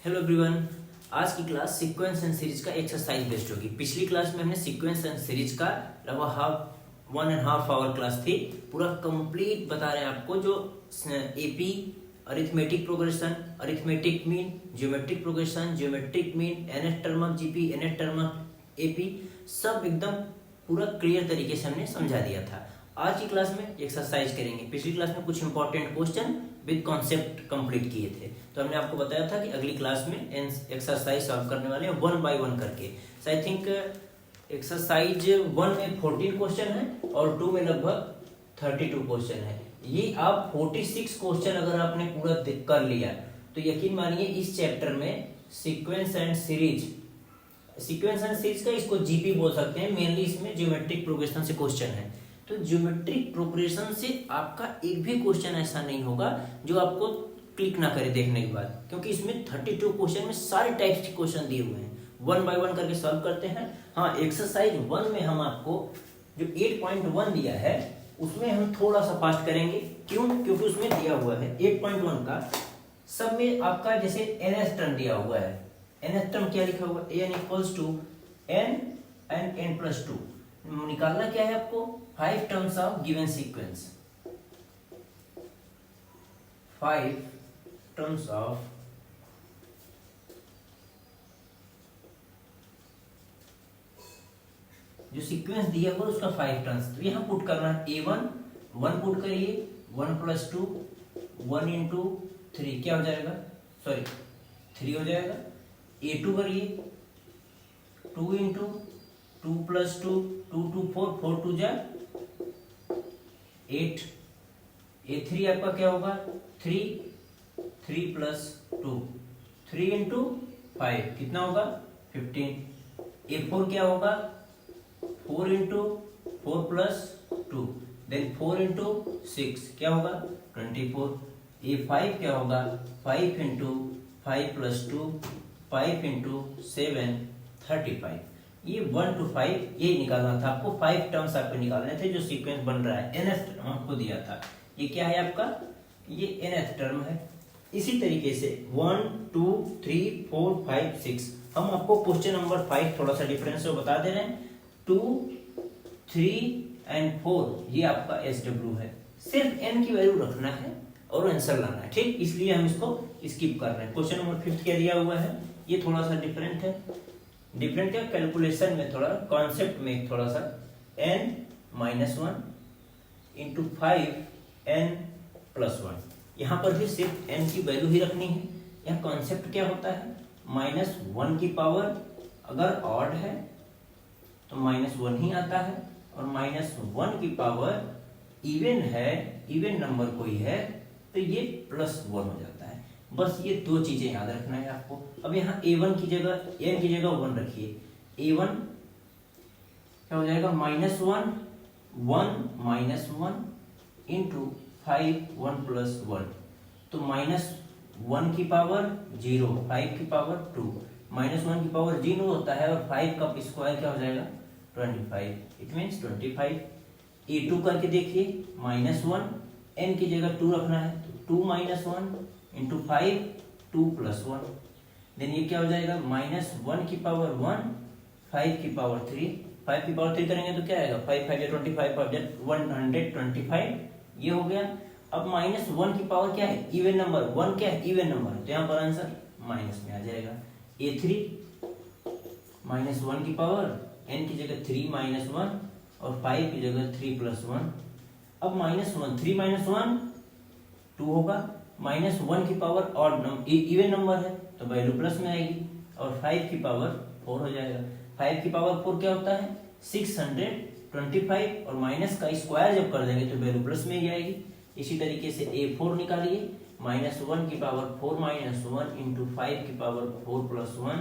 Hello everyone. आज की class sequence and series का एक्सरसाइज बेस्ड होगी। पिछली क्लास में हमने सीक्वेंस एंड सीरीज का लगभग 1.5 आवर क्लास थी। पूरा कंप्लीट बता रहे हैं आपको जो AP, arithmetic progression, arithmetic mean, geometric progression, geometric mean, nth term of GP, nth term of AP, सब एकदम पूरा क्लियर तरीके से हमने समझा दिया था। आज की क्लास में एक्सरसाइज करेंगे। पिछली क्लास में कुछ important question with concept complete किए थे, तो हमने आपको बताया था कि अगली क्लास में एक्सरसाइज सॉल्व करने वाले हैं 1 बाय 1 करके। सो आई थिंक एक्सरसाइज 1 में 14 क्वेश्चन है और 2 में लगभग 32 क्वेश्चन है। ये आप 46 क्वेश्चन अगर आपने पूरा कर लिया तो यकीन मानिए इस चैप्टर में सीक्वेंस एंड सीरीज का इसको जीपी बोल सकते हैं। मेनली इसमें ज्योमेट्रिक प्रोग्रेशन से क्वेश्चन है, तो ज्योमेट्रिक प्रोग्रेशन से आपका एक भी क्वेश्चन ऐसा नहीं होगा जो आपको क्लिक ना करे देखने के बाद, क्योंकि इसमें 32 क्वेश्चन में सारे टाइप्स के क्वेश्चन दिए हुए हैं। 1 बाय 1 करके सॉल्व करते हैं। हाँ, एक्सरसाइज 1 में हम आपको जो 8.1 दिया है उसमें हम थोड़ा सा फास्ट करेंगे। क्यों? क्योंकि उसमें दिया हुआ है 8.1 का सब में आपका जैसे nth टर्म दिया हुआ है। nth टर्म क्या लिखा हुआ है? n equals to n and n plus 2। निकालना क्या है आपको? 5 terms of given sequence, 5 terms of जो सीक्वेंस दिया हुआ उसका 5 टर्म्स। तो यहां पुट करना है a1 1 पुट करिए, 1 प्लस 2 1 इंटू 3 क्या हो जाएगा? सॉरी 3 हो जाएगा। a2 करिए 2 इंटू 2 प्लस 2 2 2 4 4 2 जा 8। a3 आपका क्या होगा? 3 प्लस 2 3 इंटू 5 कितना होगा? 15। a4 क्या होगा? 4 इंटू 4 प्लस 2 देन 4 इंटू 6 क्या होगा? 24। a5 क्या होगा? 5 इंटू 5 प्लस 2 5 इंटू 7 35। ये 1 to 5 ये निकालना था आपको। 5 टर्म्स आपको निकालने थे जो सीक्वेंस बन रहा है। nth टर्म हमको दिया था। ये क्या है आपका? ये nth टर्म है। इसी तरीके से 1 2 3 4 5 6 हम आपको क्वेश्चन नंबर 5 थोड़ा सा डिफरेंस से बता दे रहे हैं। 2 3 एंड 4 ये आपका SW है। सिर्फ n की वैल्यू रखना है और आंसर लाना है, ठीक? इसलिए हम इसको स्किप कर रहे हैं। क्वेश्चन नंबर 5 क्या दिया हुआ है? ये थोड़ा सा डिफरेंट है। डिफरेंट क्या? कैलकुलेशन में थोड़ा, कॉन्सेप्ट में थोड़ा सा। n minus 1 into 5 n plus 1। यहाँ पर भी सिर्फ n की वैल्यू ही रखनी है। यहाँ कॉन्सेप्ट क्या होता है? -1 की पावर अगर ऑड है तो -1 ही आता है, और -1 की पावर इवन है, इवन नंबर कोई है तो ये +1 हो जाता है। बस ये दो चीजें याद रखना है आपको। अब यहाँ a1 की जगह n की जगह 1 रखिए। a1 क्या हो जाएगा? -1 1 इंटू 5 1 प्लस 1, तो -1 की पावर 0 5 की पावर 2। -1 की पावर 0 होता है और 5 का स्क्वायर क्या हो जाएगा? 25। It means 25। a2 करके देखिए, -1 n की जगह 2 रखना है तो 2 -1 इंटू 5 2 प्लस 1। देन ये क्या हो जाएगा? -1 की पावर 1 5 की पावर 3। 5 की पावर 3 करेंगे तो क्या आएगा? 5 5 25 125 ये हो गया। अब -1 की पावर क्या है? Even number. 1 क्या है? इवन नंबर है, तो यहाँ पर आंसर माइनस में आ जाएगा। a3 -1 की पावर n की जगह 3 -1 और 5 की जगह 3 प्लस 1। अब -1 3 -1 2 होगा। -1 की पावर ऑड इवन नंबर है तो वैल्यू प्लस में आएगी, और 5 की पावर 4 हो जाएगा। 5 की पावर 4 क्या होता है? 625, और माइनस का स्क्वायर जब कर देंगे तो वैल्यू प्लस में ही आएगी। इसी तरीके से a4 निकालिए, -1 की पावर 4 -1 इंटू 5 की पावर 4 प्लस 1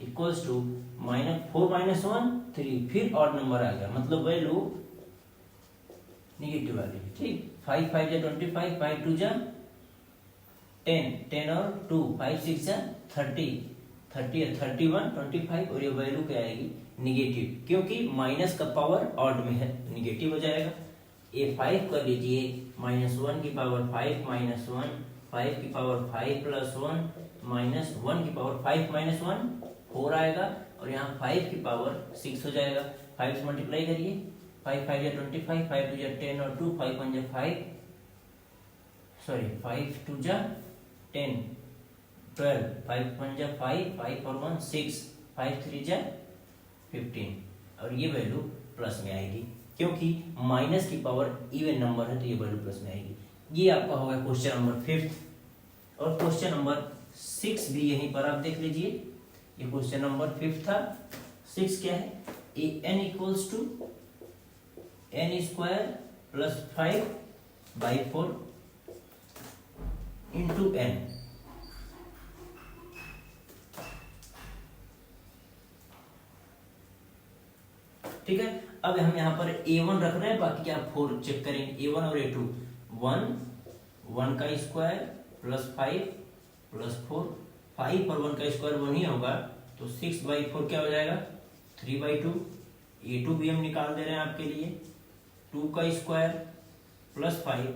इक्वल्स टू -4 -1 3, फिर ऑड नंबर आ गया, मतलब वैल्यू निगेटिव आ गई, ठीक? 5 5 जा 25, 5 2 जा 10 10 और 2 5 6 जा 30 30 31 25, और ये वैल्यू क्या आएगी? निगेटिव, क्योंकि माइनस का पावर ऑड में है, निगेटिव हो जाएगा। a5 कर लीजिए, -1 की पावर 5 -1 5 की पावर 5 प्लस 1 माइनस 1 की पावर 5 माइनस 1 4 आएगा, और यहाँ 5 की पावर 6 हो जाएगा। 5 से मल्टीप्लाई करिए, 5 5 या 25, 5 2 या 10 और 2 5 1 या 5 सॉरी 5 2 जा 10 12 5 1 जा 5 5 और 1 6 5 3 जा 15, और ये वैल्यू प्लस में आएगी क्योंकि माइनस की पावर इवन नंबर है तो ये वैल्यू प्लस में आएगी। ये आपका होगा क्वेश्चन नंबर 5। और क्वेश्चन नंबर 6 भी यहीं पर आप देख लीजिए, ये क्वेश्चन नंबर 5 था। 6 क्या है, a n equals to n square plus 5/4 into n. ठीक है, अब हम यहाँ पर a1 रख रहे हैं, बाकी आप 4 चेक करेंगे, a1 और a2। 1 का स्क्वायर प्लस 5 प्लस 4, 5 और 1 का स्क्वायर 1 ही होगा, तो 6/4 क्या हो जाएगा 3/2। a2 भी हम निकाल दे रहे हैं आपके लिए, 2 का स्क्वायर प्लस 5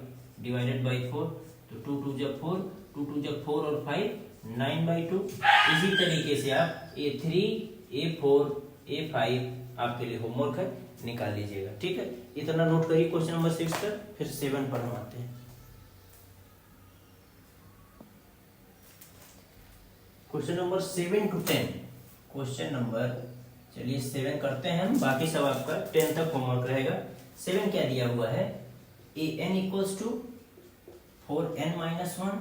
डिवाइडेड बाई 4, तो 2 2 जब 4, 2 2 जब 4 और 5 9/2। इसी तरीके से आप a3 a4 a5 आपके लिए होमवर्क है, निकाल लीजिएगा। ठीक है, इतना नोट करिए क्वेश्चन नंबर 6 का। फिर 7 पर हम आते हैं। Question number 7 to 10। Question number चलिए 7 करते हैं हम, बाकी सब आपका 10 तक होमवर्क रहेगा। 7 क्या दिया हुआ है, a n equals to 4n-1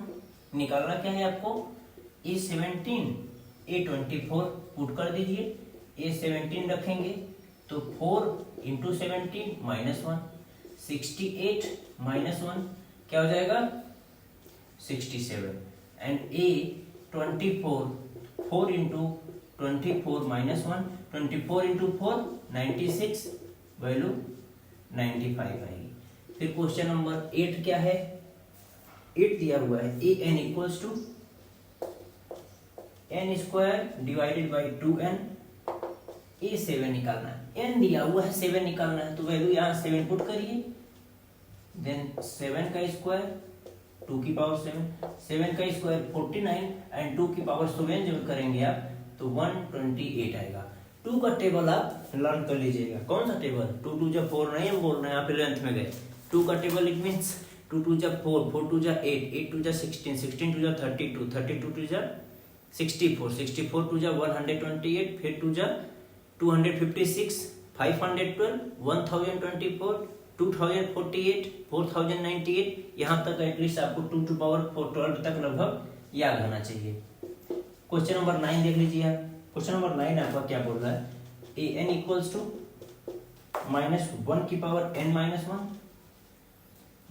निकालना क्या है आपको, a17 a24 पुट कर दीजिए। a17 रखेंगे तो 4 इंटू 17 -1, 68 -1 क्या हो जाएगा 67, and a24 4 into 24 -1, 24 into 4 96, value 95 आएगी। फिर क्वेश्चन नंबर 8 क्या है, 8 दिया हुआ है a n equals to n square divided by 2n, a7 निकालना है, n दिया हुआ है 7 निकालना है, तो वैल्यू यहाँ 7 पुट करिए, देन 7 का स्क्वायर 2 की पावर 7, 7 का स्क्वायर 49 एंड 2 की पावर 7 जब करेंगे आप तो 128 आएगा। 2 का टेबल आप लर्न कर लीजिएगा। कौन सा टेबल, 2 2 जब 4 नहीं हम बोल रहे हैं, आप 11th में गए। 2 का टेबल इट मीन्स 2 2 जब 4, 4 2 जा 8, 8 2 जा 16, 16 2 जा 32, 32 2 जा 64, 64 2 जा 128, फिर 2 जा 256, 512, 1024, 2048, 4098, यहाँ तक एटलीस्ट आपको 2 टू पावर 12 तक लगभग याद होना चाहिए। क्वेश्चन नंबर 9 देख लीजिए आप। क्वेश्चन नंबर 9 आपका क्या बोल रहा है, ए एन इक्वल्स टू -1 की पावर n -1,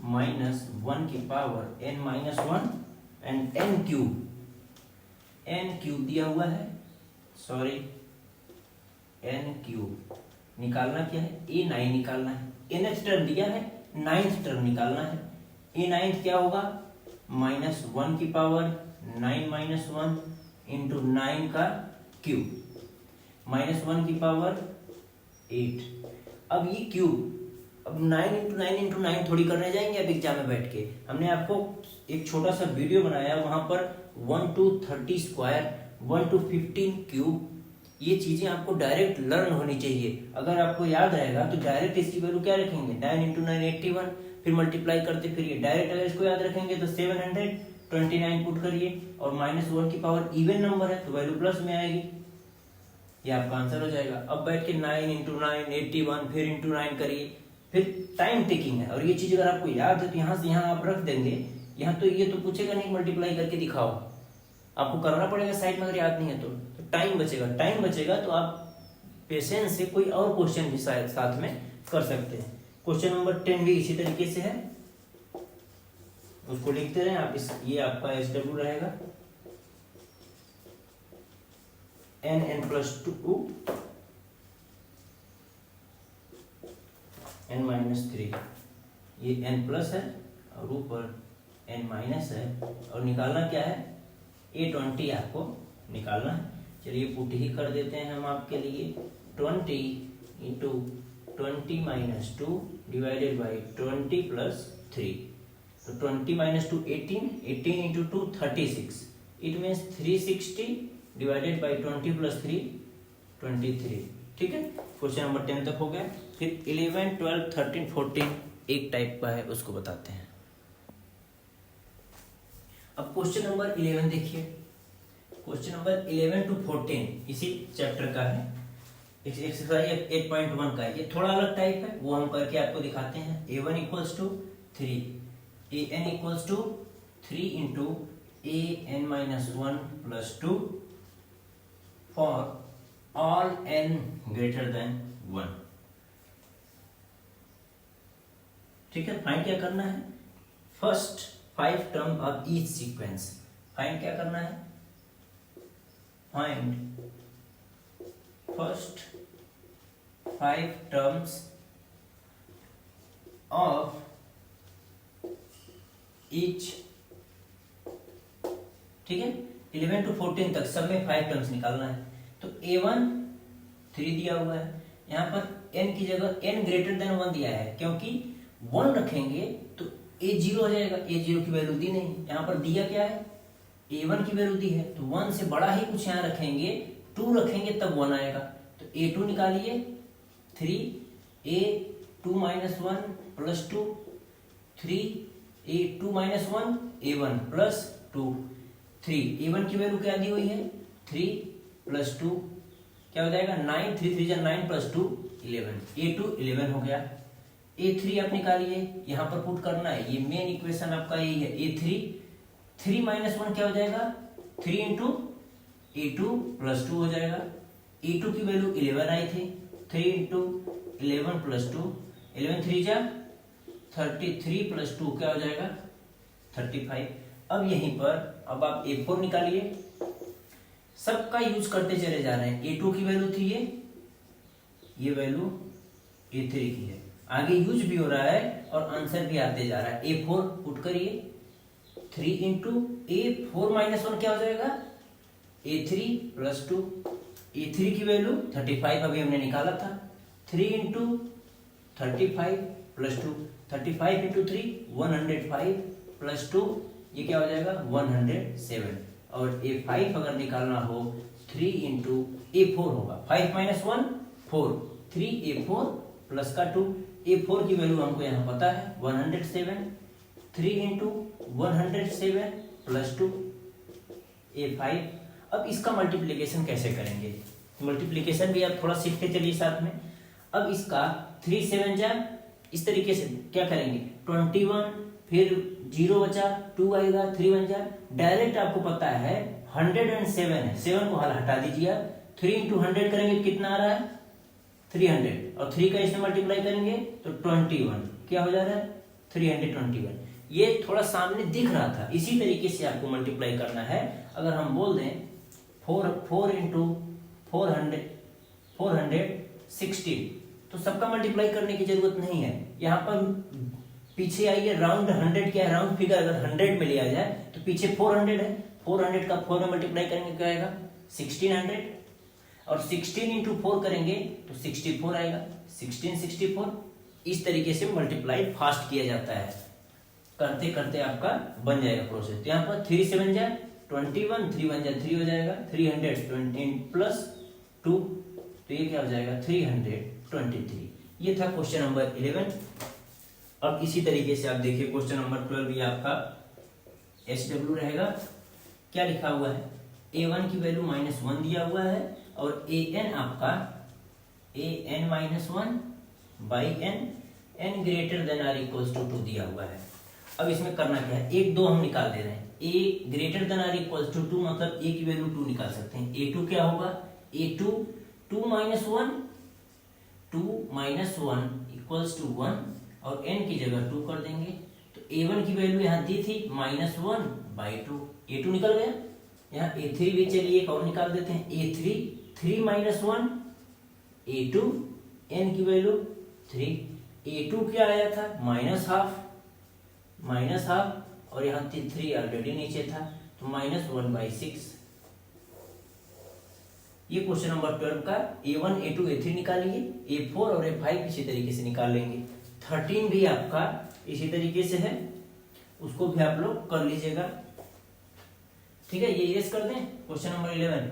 -1 की power n -1 and n cube दिया हुआ है, सॉरी n क्यूब निकालना क्या है, a9 निकालना है। nth टर्म दिया है, 9th टर्म निकालना है। a9 क्या होगा, -1 की पावर 9 -1 इंटू 9 का क्यूब, -1 की पावर 8। अब ये क्यूब, अब 9 इंटू 9 इंटू 9 थोड़ी करने जाएंगे अब एग्जाम में बैठ के। हमने आपको एक छोटा सा वीडियो बनाया, वहां पर 1 to 30 स्क्वायर, 1 to 15 क्यूब, ये चीजें आपको डायरेक्ट लर्न होनी चाहिए। अगर आपको याद रहेगा तो डायरेक्ट इसकी वैल्यू क्या रखेंगे, 9 इंटू 9 81, फिर मल्टीप्लाई करते फिर ये डायरेक्ट अगर इसको याद रखेंगे तो 729 पुट करिए, और -1 की पावर इवन नंबर है तो वैल्यू प्लस में आएगी, ये आपका आंसर हो जाएगा। अब बैठ के 9 इंटू 9 81, फिर इंटू 9 करिए, फिर टाइम टेकिंग है। और ये चीज अगर आपको याद है तो यहाँ से यहाँ आप रख देंगे, यहाँ तो ये तो पूछेगा नहीं मल्टीप्लाई करके दिखाओ, आपको करना पड़ेगा साइड में, अगर याद नहीं है तो टाइम बचेगा। टाइम बचेगा तो आप पेशेंस से कोई और क्वेश्चन भी शायद साथ में कर सकते हैं। क्वेश्चन नंबर 10 भी इसी तरीके से है, उसको लिखते रहे आप। ये आपका SW रहेगा n+2 n-3, ये n प्लस है और ऊपर n माइनस है, और निकालना क्या है, a20 आपको निकालना है। चलिए पुट ही कर देते हैं हम आपके लिए, 20 इंटू 20 -2 डिवाइडेड बाई 20 + 3, तो 20 minus 2 18, 18 into 2 36, it means 360 divided by 20 plus 3 23। ठीक है, क्वेश्चन नंबर 10 तक हो गया। फिर 11, 12, 13, 14 एक टाइप का है, उसको बताते हैं। अब क्वेश्चन नंबर 11 देखिए, क्वेश्चन नंबर 11 टू 14 इसी चैप्टर का है, एक्सरसाइज 8.1 का है। ये थोड़ा अलग टाइप है, वो हम करके आपको दिखाते हैं। a1 equals to 3, an equals to 3 into an minus 1 plus 2 for all n greater than 1। ठीक है, फाइंड क्या करना है? First 5 term of each sequence. Find क्या करना है? Find first 5 terms of each. ठीक है, 11 टू 14 तक सब में 5 टर्म्स निकालना है। तो a1 3 दिया हुआ है, यहाँ पर n की जगह n ग्रेटर देन 1 दिया है, क्योंकि 1 रखेंगे तो a 0 हो जाएगा। a 0 की वैल्यू दी नहीं, यहाँ पर दिया क्या है? a1 की वैल्यू दी है, तो 1 से बड़ा ही कुछ यहाँ रखेंगे, 2 रखेंगे तब 1 आएगा। तो a2 निकालिए, 3 a2 minus 1 plus 2, 3 a2 minus 1 a1 plus 2, 3 a1 की वैल्यू क्या दी हुई है? 3 प्लस 2 क्या हो जाएगा? 9, 3 3 9 प्लस 2 11, a2 11 हो गया। a3 आप निकालिए, यहाँ पर पुट करना है, ये मेन इक्वेशन आपका यही है। a3 3 माइनस 1 क्या हो जाएगा? 3 इंटू a2 प्लस 2 हो जाएगा। a2 की वैल्यू 11 आई थी, 3 इंटू 11 प्लस 2, 11 3 जा 33 प्लस 2 क्या हो जाएगा? 35। अब यहीं पर अब आप a4 निकालिए, सबका यूज करते चले जा रहे हैं। a2 की वैल्यू थी ये वैल्यू a3 की है, आगे यूज भी हो रहा है और आंसर भी आते जा रहा है। a4 पुट करिए, 3 इंटू a4 माइनस 1 क्या हो जाएगा? a3 प्लस 2, a3 की वैल्यू 35 अभी हमने निकाला था, 3 इंटू 35 प्लस 2, 35 इंटू 3 105 प्लस 2 ये क्या हो जाएगा? 107। और a5 अगर निकालना हो 3 इंटू a4 होगा, 5 माइनस 1 4, 3 a4 प्लस का 2, a4 की वैल्यू हमको यहाँ पता है 107, 3 इंटू 107 प्लस 2 a5। अब इसका मल्टीप्लिकेशन कैसे करेंगे? मल्टीप्लिकेशन भी आप थोड़ा सीखते चलिए साथ में। अब इसका 3 7 जा, इस तरीके से क्या करेंगे? 21, फिर 0 बचा, 2 आएगा, 3 बन जा, डायरेक्ट आपको पता है 107 है, 7 को हटा दीजिए आप, 3 इंटू 100 करेंगे कितना आ रहा है? 300, और 3 का इसमें मल्टीप्लाई करेंगे तो 21 क्या हो जा रहा है? 321। ये थोड़ा सामने दिख रहा था, इसी तरीके से आपको मल्टीप्लाई करना है। अगर हम बोल दें 4 इंटू 416, तो सबका मल्टीप्लाई करने की जरूरत नहीं है। यहाँ पर पीछे आइए, राउंड 100 क्या है? राउंड फिगर अगर 100 में लिया जाए तो पीछे 400 है, 400 का 4 में मल्टीप्लाई करेंगे क्या आएगा? 1600, और 16 इंटू 4 करेंगे तो 64 आएगा, 1664। इस तरीके से मल्टीप्लाई फास्ट किया जाता है, करते करते आपका बन जाएगा प्रोसेस। तो यहाँ पर 3 7 जाए 21, 3 1 जाए 3 हो जाएगा, 320 प्लस 2 तो ये क्या हो जाएगा? 323। ये था क्वेश्चन नंबर 11। अब इसी तरीके से आप देखिए क्वेश्चन नंबर 12 ये आपका SW रहेगा। क्या लिखा हुआ है? a1 की वैल्यू -1 दिया हुआ है और an आपका an -1 by n greater than are equals to 2 दिया हुआ है। अब इसमें करना क्या है? 1 2 हम निकाल दे रहे हैं। a greater than are equals to 2 मतलब a की वैल्यू 2 निकाल सकते हैं। a2 क्या होगा? a2 2 माइनस 1 इक्वल्स टू 1 और n की जगह 2 कर देंगे। तो a1 की वैल्यू यहाँ दी थी -1 बाई 2, a2 निकल गया। यहाँ a3 भी चलिए एक और निकाल देते हैं। a3 3 माइनस 1 a2, n की वैल्यू 3, a2 क्या आया था? -12 और यहाँ 3 ऑलरेडी नीचे था तो -1/6। ये क्वेश्चन नंबर 12 का a1 a2 a3 निकालिए, a4 और a5 इसी तरीके से निकाल लेंगे। 13 भी आपका इसी तरीके से है। उसको भी आप लोग कर लीजिएगा। ठीक है, ये इरेज कर दें क्वेश्चन नंबर 11।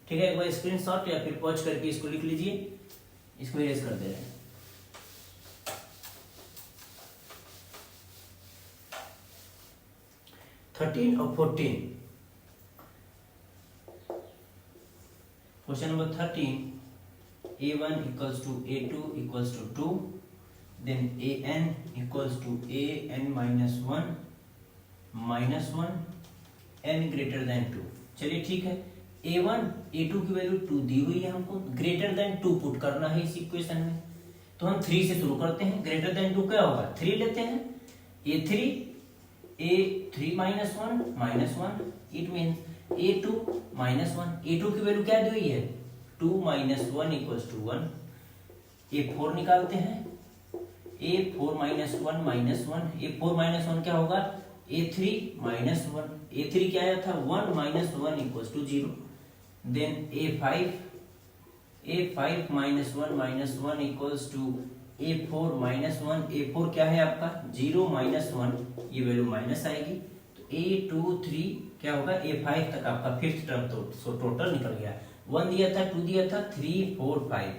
ठीक है, एक बार स्क्रीनशॉट या फिर पॉज करके इसको लिख लीजिए, इसको इरेज कर दे रहे हैं। थर्टीन और 14, question number 13, a1 equals to a2 equals to 2, then an equals to an minus 1 n greater than 2। चलिए ठीक है, a1 a2 की वैल्यू 2 दी हुई है, हमको ग्रेटर देन 2 पुट करना है इस इक्वेशन में। तो हम 3 से शुरू करते हैं। ग्रेटर देन 2 क्या होगा, 3 लेते हैं। a3 minus 1 it means a2 minus 1, a2 की वैल्यू क्या दी हुई है 2 minus 1 equals to 1। a4 निकालते हैं, a4 minus 1 a4 minus 1 क्या होगा a3 minus 1, a3 क्या आया था 1 minus 1 equals to 0। Then a5 minus 1 equals to a4 minus 1, a4 क्या है आपका 0 minus 1, ये वैल्यू माइनस आएगी। तो a2 3 क्या होगा a5 तक आपका फिफ्थ टर्म तो टोटल निकल गया। 1 दिया था, 2 दिया था, 3 4 5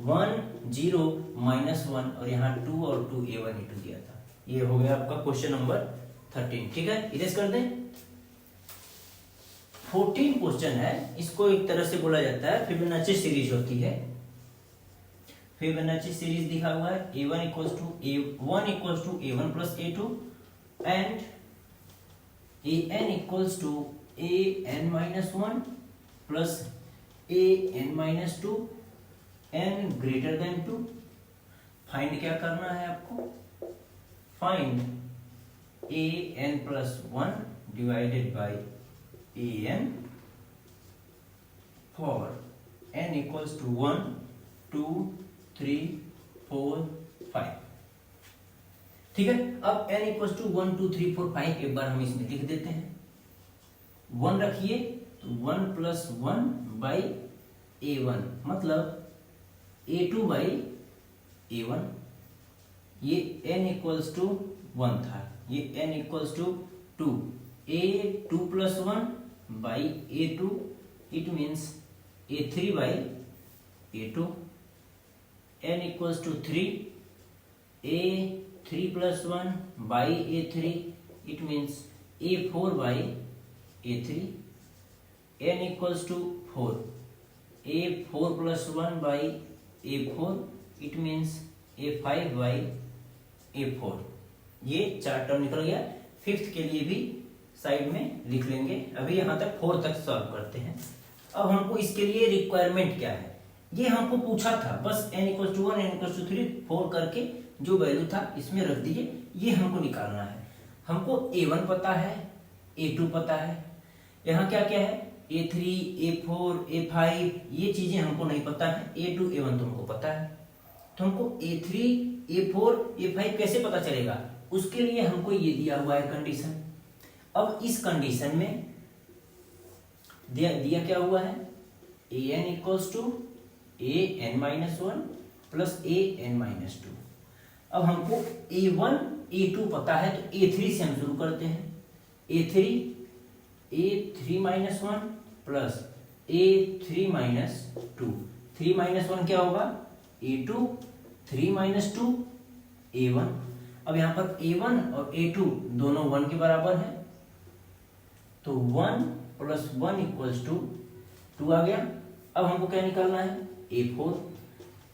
1 0 minus 1 और यहाँ 2 और 2 a1 a2 दिया था। ये हो गया आपका क्वेश्चन नंबर 13। ठीक है, इरेज कर दें। 14 क्वेश्चन है, इसको एक तरह से बोला जाता है फिबोनाची सीरीज होती है। फिबोनाची सीरीज दिखा हुआ है a1 equals to a1 plus a2 and an equals to an minus 1 plus an minus 2 n greater than 2। Find क्या करना है आपको, find an plus 1 divided by an for n equals to 1 2 3 4 5। ठीक है, अब n equals to 1 2 3 4 5 एक बार हम इसमें लिख देते हैं। 1 रखिए तो 1 plus 1 by a1 मतलब a2 by a1। ये n equals to 1 था, ये n equals to 2, a2 plus 1 by a2 it means a3 by a2। n equals to 3, a3 plus 1 by a3 it means a4 by a3। n equals to 4, a4 plus 1 by a4 it means a5 by a4। ये 4 term निकल गया। Fifth के लिए भी side में लिख लेंगे। अभी यहाँ तक 4 तक सॉल्व करते हैं। अब हमको इसके लिए रिक्वायरमेंट क्या है, ये हमको पूछा था, बस n equals to 1 n equals to 3 4 करके जो वैल्यू था इसमें रख दीजिए, ये हमको निकालना है। हमको a1 पता है, a2 पता है, यहाँ क्या क्या है a3 a4 a5 ये चीजें हमको नहीं पता है, a2 a1 तो हमको पता है। तो हमको a3 a4 a5 कैसे पता चलेगा, उसके लिए हमको ये दिया हुआ है कंडीशन। अब इस कंडीशन में दिया क्या हुआ है an equals to an minus 1 plus an minus 2। अब हमको a1 a2 पता है तो a3 से हम शुरू करते हैं। a3 minus 1 plus a3 minus 2, 3 minus 1 क्या होगा a2, 3 minus 2 a1। अब यहाँ पर a1 और a2 दोनों 1 के बराबर है, तो 1 plus 1 equals to 2 आ गया। अब हमको क्या निकालना है a4,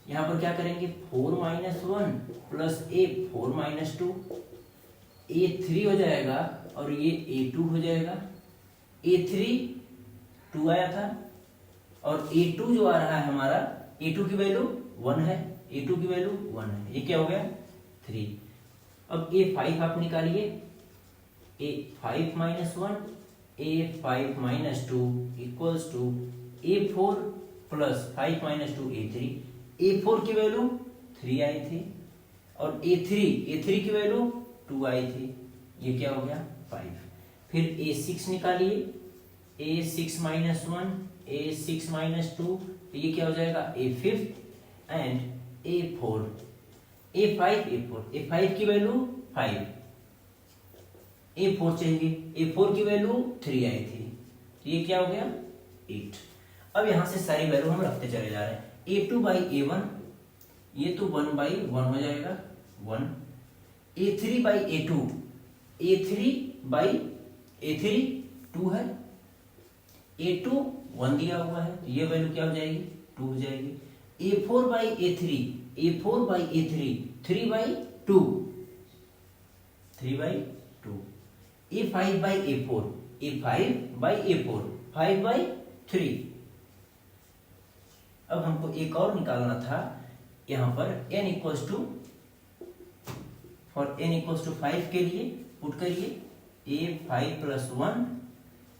यहाँ पर क्या करेंगे 4 minus 1 plus a4 minus 2, a3 हो जाएगा और ये a2 हो जाएगा। a3 2 आया था और a2 जो आ रहा है हमारा, a2 की वैल्यू 1 है, a2 की वैल्यू 1 है, ये क्या हो गया 3। अब a5 आप निकालिए, a5 minus 1 a5 minus 2 equals to a4 plus 5 minus 2 a3। a4 की वैल्यू 3 आई थी और a3 की वैल्यू 2 आई थी, ये क्या हो गया 5। फिर a6 निकालिए, a6 minus 1 a6 minus 2 तो ये क्या हो जाएगा a5 एंड a4 a5 की वैल्यू 5, A4 चाहिए, A4 की वैल्यू 3 आई थी, ये क्या हो गया 8। अब यहां से सारी वैल्यू हम रखते चले जा रहे हैं। A2 बाई A1, ये तो 1/1 हो जाएगा 1। A3 by A2, A3 by A3 2 है, A2 1 दिया हुआ है, तो ये वैल्यू क्या हो जाएगी 2 हो जाएगी। A4 by A3, A4 by A3 3/2, 3/2। A5 by A4, A5 by A4 5/3। अब हमको एक और निकालना था, यहां पर n equals to, for n equals to 5 के लिए पुट करिए A5 plus 1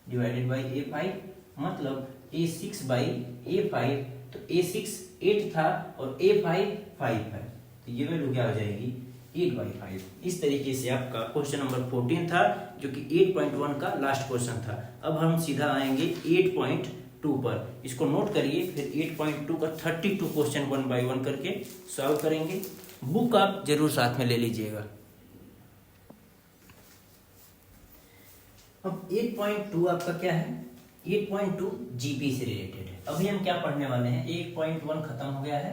divided by A5, मतलब A6 बाई A5, तो A6 8 था और A5 5 है, तो ये वैल्यू क्या हो जाएगी 8/5। इस तरीके से आपका क्वेश्चन नंबर 14 था, जो कि 8.1 का लास्ट क्वेश्चन था। अब हम सीधा आएंगे 8.2 पर, इसको नोट करिए, फिर 8.2 का 32 क्वेश्चन 1 बाई 1 करके सॉल्व करेंगे। बुक आप जरूर साथ में ले लीजिएगा। अब 8.2 आपका क्या है, 8.2 जीपी से रिलेटेड है। अभी हम क्या पढ़ने वाले हैं, 8.1 खत्म हो गया है,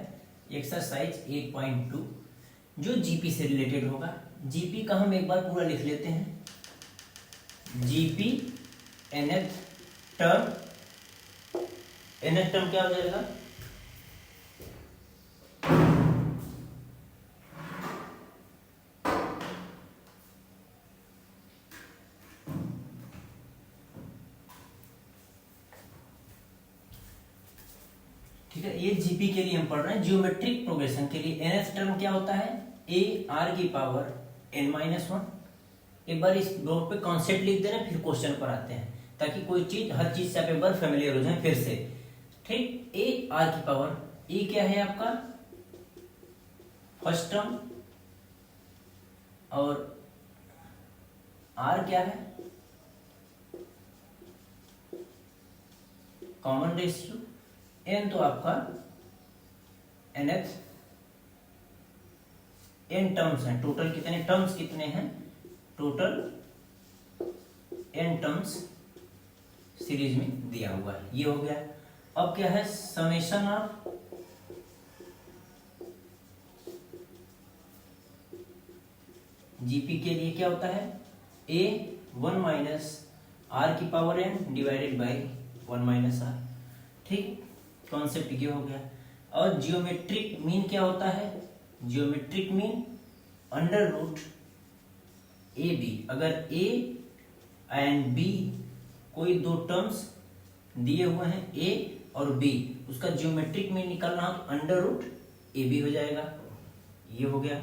एक्सरसाइज 8.2 जो जीपी से रिलेटेड होगा। जीपी का हम एक बार पूरा लिख लेते हैं, GP nth term, nth term क्या हो जाएगा ठीक है। ये जीपी के लिए हम पढ़ रहे हैं, जियोमेट्रिक प्रोग्रेशन के लिए nth टर्म क्या होता है a r की पावर n-1। एक बार इस बोर्ड पे कॉन्सेप्ट लिख देना, फिर क्वेश्चन पर आते हैं, ताकि कोई चीज हर चीज से आप एक बार फेमिलियर हो जाए फिर से। ठीक, a r की पावर, e क्या है आपका फर्स्ट टर्म, और r क्या है कॉमन रेशियो, n तो आपका nth, n टर्म्स हैं, टोटल कितने टर्म्स कितने हैं, टोटल n टर्म्स सीरीज में दिया हुआ है, ये हो गया। अब क्या है समेशन ऑफ जीपी के लिए क्या होता है a 1 माइनस r की power n divided by 1 minus r। ठीक, कॉन्सेप्ट ये हो गया। और जियोमेट्रिक मीन क्या होता है, geometric mean under root A B. अगर a एंड b कोई दो टर्म्स दिए हुए हैं a और b, उसका जियोमेट्रिक मीन निकालना हो तो अंडर रूट ए बी हो जाएगा, ये हो गया।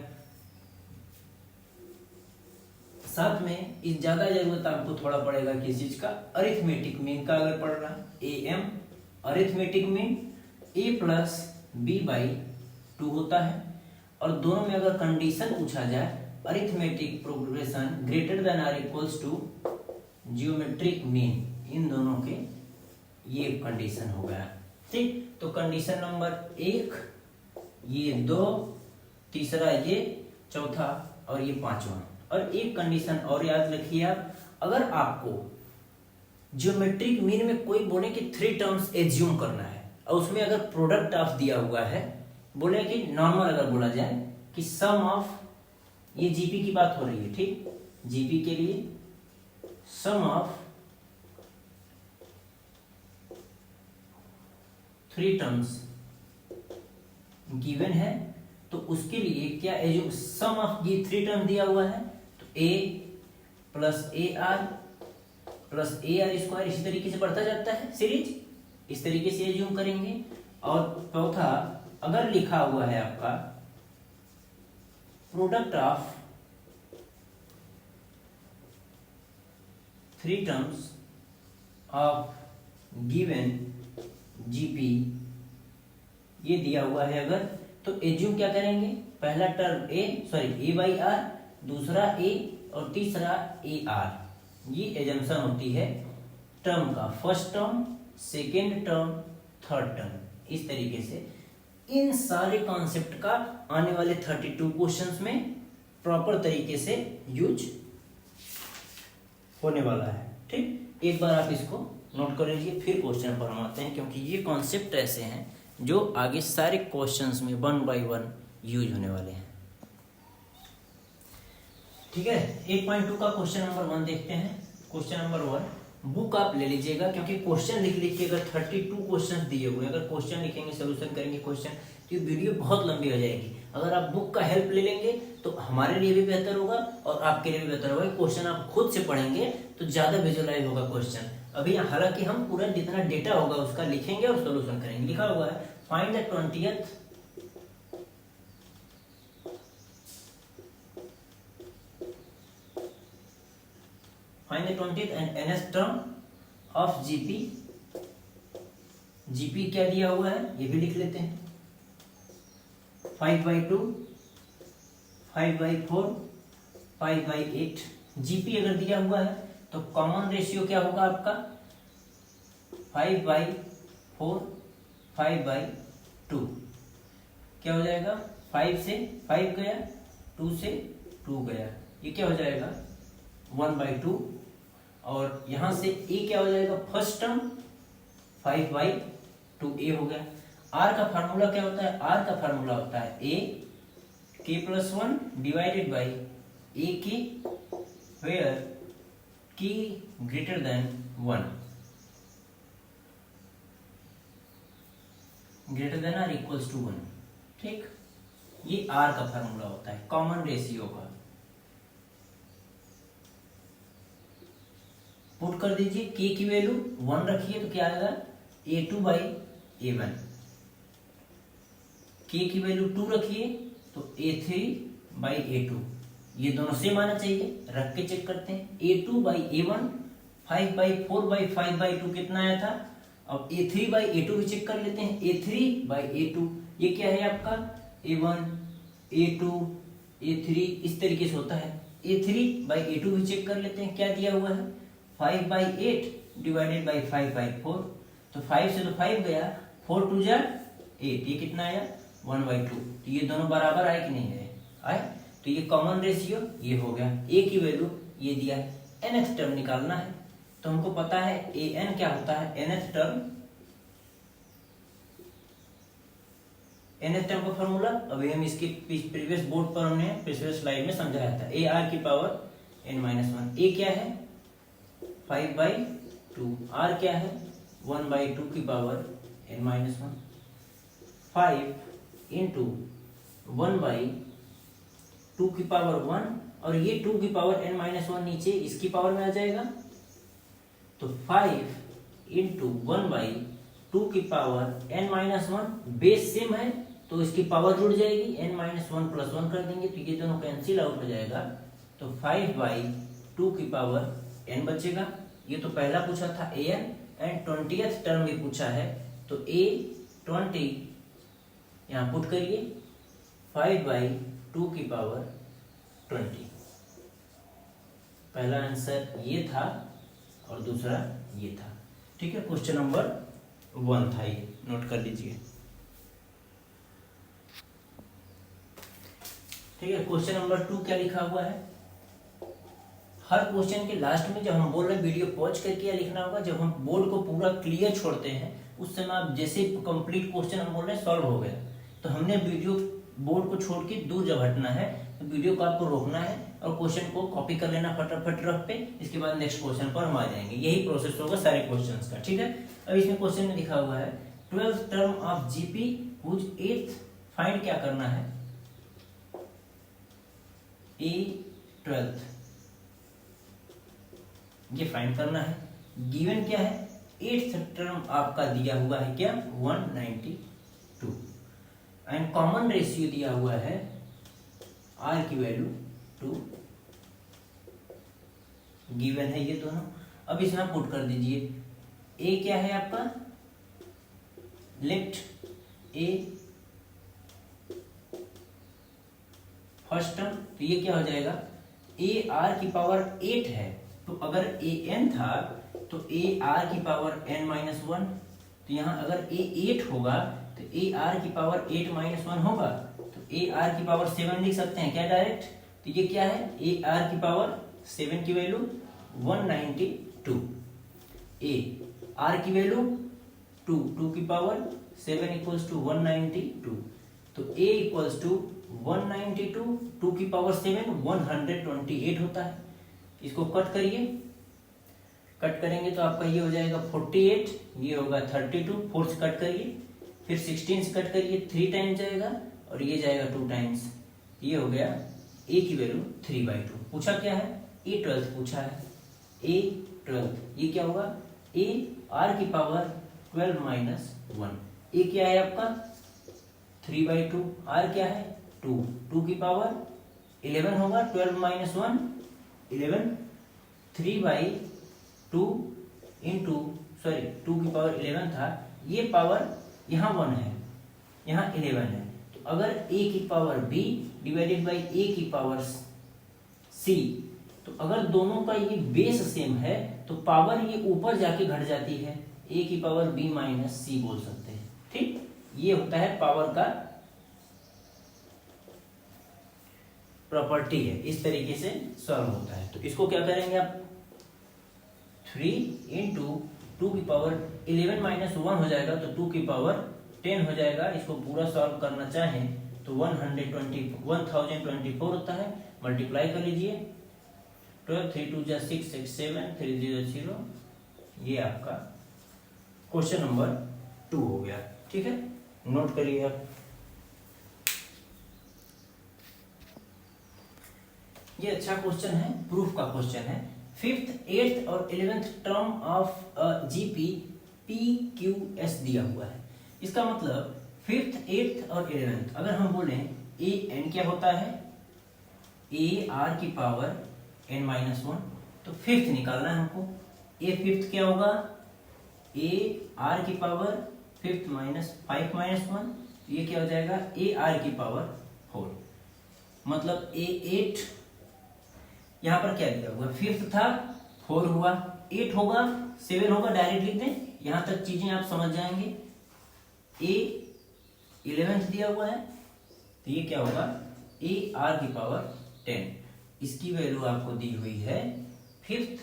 साथ में इस ज्यादा जरूरत आपको थोड़ा पड़ेगा किस चीज का, अरिथमेटिक मीन का। अगर पढ़ रहा है am arithmetic mean a plus B by 2 होता है। और दोनों में अगर कंडीशन पूछा जाए, arithmetic progression greater than are equals to geometric mean, इन दोनों के ये कंडीशन हो गया। ठीक, तो कंडीशन नंबर 1 ये 2, तीसरा ये, चौथा और ये पांचवा। और एक कंडीशन और याद रखिए आप, अगर आपको ज्योमेट्रिक मीन में कोई बोले कि 3 टर्म्स एज्यूम करना है, और उसमें अगर प्रोडक्ट ऑफ दिया हुआ है, बोले कि नॉर्मल अगर बोला जाए कि सम ऑफ, ये जीपी की बात हो रही है, ठीक, जीपी के लिए सम ऑफ 3 टर्म्स गिवन है, तो उसके लिए क्या एज्यूम, सम ऑफ ये 3 टर्म दिया हुआ है, तो a plus a are plus a are square, इसी तरीके से बढ़ता जाता है सीरीज, इस तरीके से एज्यूम करेंगे। और चौथा, अगर लिखा हुआ है आपका product of 3 terms of given GP, ये दिया हुआ है अगर, तो एज्यूम क्या करेंगे, पहला टर्म ए बाई आर, दूसरा ए और तीसरा ए आर, ये एजम्पशन होती है टर्म का, first term, second term, third term, इस तरीके से इन सारे कॉन्सेप्ट का आने वाले 32 क्वेश्चंस में प्रॉपर तरीके से यूज होने वाला है। ठीक, एक बार आप इसको नोट कर लीजिए, फिर क्वेश्चन पर हम आते हैं, क्योंकि ये कॉन्सेप्ट ऐसे हैं जो आगे सारे क्वेश्चंस में 1 बाय 1 यूज होने वाले हैं। ठीक है, 8.2 का क्वेश्चन नंबर 1 देखते हैं। क्वेश्चन नंबर 1 बुक आप ले लीजिएगा, क्योंकि क्वेश्चन लिख लिखिए। अगर 32 क्वेश्चन दिए हुए, अगर क्वेश्चन लिखेंगे, सोल्यूशन करेंगे क्वेश्चन, तो ये वीडियो बहुत लंबी हो जाएगी। अगर आप बुक का हेल्प ले लेंगे तो हमारे लिए भी बेहतर होगा और आपके लिए भी बेहतर होगा। क्वेश्चन आप खुद से पढ़ेंगे तो ज्यादा विजुअलाइज होगा क्वेश्चन। अभी हालांकि हम पूरा जितना डेटा होगा उसका लिखेंगे और सोल्यूशन करेंगे। लिखा हुआ है find the 20th and nth term of GP। GP क्या दिया हुआ है ये भी लिख लेते हैं, 5/2, 5/4, 5/8। GP अगर दिया हुआ है तो कॉमन रेशियो क्या होगा आपका 5/4, 5/2। क्या हो जाएगा 5 से 5 गया, 2 से 2 गया, ये क्या हो जाएगा 1/2। और यहां से ए क्या हो जाएगा फर्स्ट टर्म 5/2 ए हो गया। आर का फार्मूला क्या होता है, आर का फार्मूला होता है ए k+1 divided by A K where k greater than 1, greater than are equals to 1। ठीक, ये आर का फार्मूला होता है कॉमन रेशियो का। पुट कर दीजिए, k की वैल्यू 1 रखिए तो क्या आएगा A2/A1। k की वैल्यू 2 रखिए तो A3/A2। ये दोनों सेम आना चाहिए, रख के चेक करते हैं। A2/A1 5/4/5/2 कितना आया था। अब A3/A2 भी चेक कर लेते हैं, A3/A2 ये क्या है आपका A1, A2, A3 इस तरीके से होता है। A3/A2 भी चेक कर लेते हैं, क्या दिया हुआ है 5/8 डिवाइडेड बाई 5/4। तो 5 से तो 5 गया, 4 2 जा 8, ये कितना आया 1/2। तो ये दोनों बराबर आए कि नहीं है, आए। तो ये कॉमन रेशियो ये हो गया। ए की वैल्यू ये दिया है, nth टर्म निकालना है तो हमको पता है an क्या होता है nth टर्म। nth टर्म का फॉर्मूला अभी हम इसके प्रीवियस बोर्ड पर हमने प्रीवियस स्लाइड में समझाया था, ar की पावर n-1। ए क्या है 5/2, r क्या है 1/2 की पावर n-1। 5 इंटू 1/2 की पावर 1 और ये 2 की पावर n-1 नीचे इसकी पावर में आ जाएगा। तो 5 इंटू 1/2 की पावर n-1, बेस सेम है तो इसकी पावर जुड़ जाएगी, n-1 + 1 कर देंगे तो ये दोनों कैंसिल आउट हो जाएगा। तो 5/2 की पावर n बचेगा। ये तो पहला पूछा था an एंड 20th टर्म भी पूछा है तो A20 यहाँ पुट करिए 5/2 की पावर 20। पहला आंसर ये था और दूसरा ये था। ठीक है, क्वेश्चन नंबर 1 था ये, नोट कर लीजिए। ठीक है, क्वेश्चन नंबर 2 क्या लिखा हुआ है। हर क्वेश्चन के लास्ट में जब हम बोल रहे हैं वीडियो पॉज करके क्या लिखना होगा, जब हम बोर्ड को पूरा क्लियर छोड़ते हैं उस समय आप जैसे कंप्लीट क्वेश्चन हम बोल रहे हैं सॉल्व हो गया, तो हमने वीडियो बोर्ड को छोड़ के दूर जब हटना है तो वीडियो को आपको रोकना है और क्वेश्चन को कॉपी कर लेना फटाफट रफ पे। इसके बाद नेक्स्ट क्वेश्चन पर हम आ जाएंगे, यही प्रोसेस होगा सारे क्वेश्चंस का। ठीक है, अब इसमें क्वेश्चन में लिखा हुआ है 12th term of GP whose 8th find क्या करना है A12 ये फाइंड करना है। गिवन क्या है 8th टर्म आपका दिया हुआ है क्या 192 एंड कॉमन रेशियो दिया हुआ है r की वैल्यू 2 गिवन है ये दोनों। अब इसमें आप पुट कर दीजिए a क्या है आपका लेफ्ट a फर्स्ट टर्म, तो ये क्या हो जाएगा a r की पावर 8 है तो अगर a n था तो a r की पावर n-1, तो यहाँ अगर a 8 होगा तो a r की पावर 8-1 होगा तो a r की पावर 7 लिख सकते हैं क्या डायरेक्ट। तो ये क्या है a r की पावर 7 की वैल्यू 192। ए आर की वैल्यू 2 की पावर 7 इक्वल्स टू 192। तो ए इक्वल्स टू 192 2 की पावर 7 128 होता है। इसको कट करिए, कट करेंगे तो आपका ये हो जाएगा 48, ये होगा 32, 4 से कट करिए, फिर 16 से कट करिए, 3 टाइम्स जाएगा और ये जाएगा 2 टाइम्स, ये हो गया ए की वैल्यू 3/2। पूछा क्या है? A12 पूछा है। A12 ये क्या होगा? ए आर की पावर 12 माइनस 1। ए क्या है आपका 3/2, आर क्या है 2 की पावर 11 होगा, 12 माइनस 1 11, 3/2 इंटू 2 की पावर 11 था, ये पावर यहाँ 1 है, यहाँ 11 है। तो अगर a की power b divided by a की पावर c, तो अगर दोनों का ये बेस सेम है तो पावर ये ऊपर जाके घट जाती है, a की पावर b माइनस c बोल सकते हैं। ठीक, ये होता है पावर का प्रॉपर्टी है, इस तरीके से सॉल्व होता है। तो इसको क्या करेंगे आप 3 इंटू 2 की पावर 11 माइनस 1 हो जाएगा, तो 2 की पावर 10 हो जाएगा। इसको पूरा सॉल्व करना चाहें तो 1024 होता है, मल्टीप्लाई कर लीजिए 12, 3 2 जा 6, 6 7, 3 0 0, ये आपका क्वेश्चन नंबर 2 हो गया। ठीक है, नोट करिए आप। ये अच्छा क्वेश्चन है, प्रूफ का क्वेश्चन है। 5th, 8th और 11th term of GP PQS दिया हुआ है। इसका मतलब 5th, 8th और 11th, अगर हम बोले ए एन क्या होता है, ए आर की पावर n माइनस 1, तो 5th निकालना है हमको। ए 5th क्या होगा, ए आर की पावर 5th माइनस 5 माइनस 1, ये क्या हो जाएगा ए आर की पावर 4। मतलब ए 8, यहाँ पर क्या दिया हुआ, 5th था 4 हुआ, 8 होगा 7 होगा, डायरेक्ट लिख दें, यहाँ तक चीजें आप समझ जाएंगे। ए 11th दिया हुआ है, तो ये क्या होगा ए आर की पावर 10, इसकी वैल्यू आपको दी हुई है 5th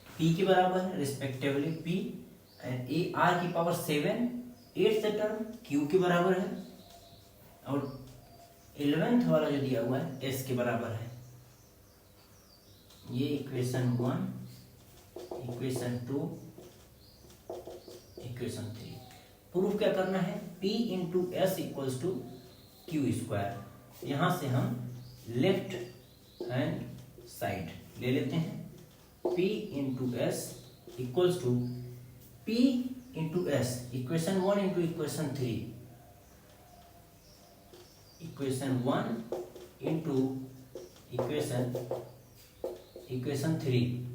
पी के बराबर है, respectively P, and A R की पावर 7 8th टर्म क्यू के बराबर है, और 11th वाला जो दिया हुआ है एस के बराबर है। ये इक्वेशन 1, इक्वेशन 2, इक्वेशन 3। प्रूफ क्या करना है, P into S equals to Q square. यहां से हम लेफ्ट हैंड साइड ले लेते हैं, P into S equals to P into S, equation 1 into equation 3, equation 1 into equation 3,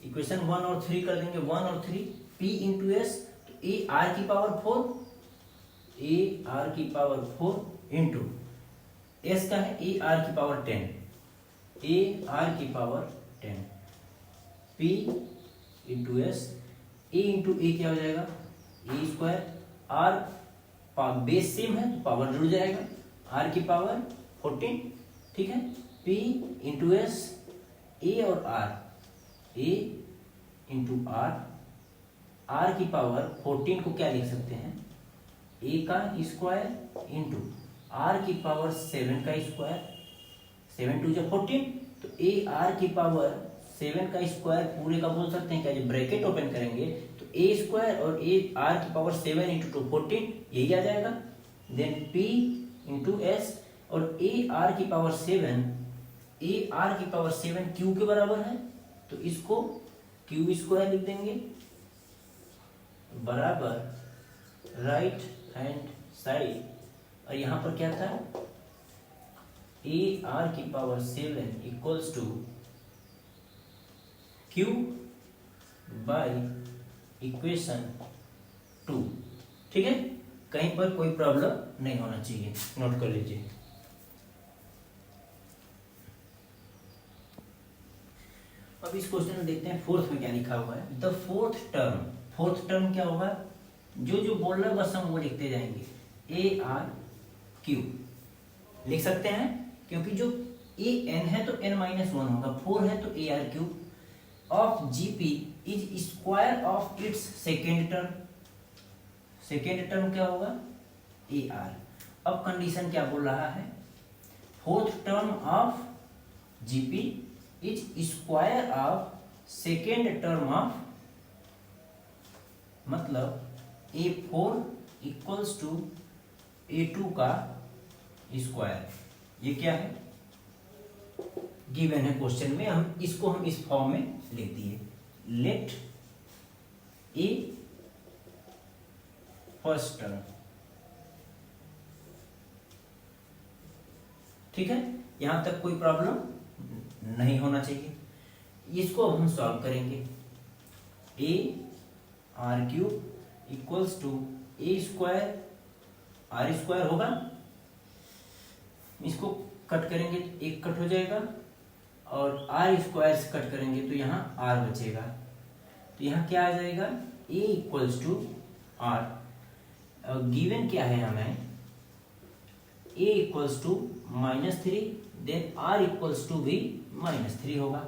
equation 1 और 3 कर देंगे, 1 और 3, P इंटू एस, तो ए आर की पावर 4, ए आर की पावर 4 इंटू एस का है ए आर की पावर 10, ए आर की पावर 10, P इंटू एस, ए इंटू ए क्या हो जाएगा ए स्क्वायर, आर बेस सेम है तो पावर जुड़ जाएगा, आर की पावर 14। ठीक है, P इंटू एस, ए और R, A into R, R की पावर 14 को क्या लिख सकते हैं, ए का स्क्वायर इंटू आर की पावर 7 का स्क्वायर, 7 2 जा 14, तो ए आर की पावर 7 का स्क्वायर पूरे का बोल सकते हैं क्या, जब ब्रैकेट ओपन करेंगे तो ए स्क्वायर और ए आर की पावर 7 इंटू 2 14, यही आ जाएगा। देन P इंटू एस, और ए आर की पावर 7, ए आर की पावर 7 क्यू के बराबर है, तो इसको क्यू स्क्वायर लिख देंगे बराबर राइट हैंड साइड, और यहां पर क्या था ए आर की power 7 equals to Q by equation 2। ठीक है, कहीं पर कोई प्रॉब्लम नहीं होना चाहिए, नोट कर लीजिए। अब इस क्वेश्चन में देखते हैं 4th में क्या लिखा हुआ है। The 4th term, 4th term क्या होगा, जो बोल रहा है बस हम वो लिखते जाएंगे, ए आर क्यू लिख सकते हैं, क्योंकि जो ए एन है तो n माइनस 1 होगा, 4 है तो A R Q. Of GP is square of its second term. Second term क्या होगा, ए आर। अब कंडीशन क्या बोल रहा है, fourth term of GP is square of second term of, मतलब A4 इक्वल्स टू A2 का स्क्वायर। ये क्या है, गिवन है क्वेश्चन में, हम इसको इस फॉर्म में लिख दिए। लेट ए फर्स्ट टर्म, ठीक है, यहां तक कोई प्रॉब्लम नहीं होना चाहिए। इसको हम सॉल्व करेंगे। A are cube equals to A square, R square होगा, इसको कट करेंगे एक कट हो जाएगा, और आर स्क्वायर से कट करेंगे तो यहाँ आर बचेगा। तो यहाँ क्या आ जाएगा, a equals to r. Given क्या है हमें, a equals to -3, then are equals to भी -3 होगा।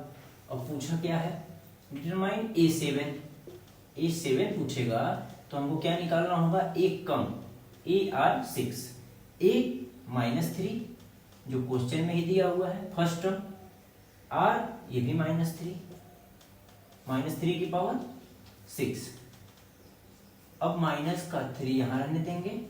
अब पूछना क्या है, डिटरमाइन A7। A7 पूछेगा तो हमको क्या निकालना होगा, एक कम, AR6, A -3 जो क्वेश्चन में ही दिया हुआ है फर्स्ट टर्म, आर ये भी -3, -3 की पावर 6। अब माइनस का 3 यहां रहने देंगे,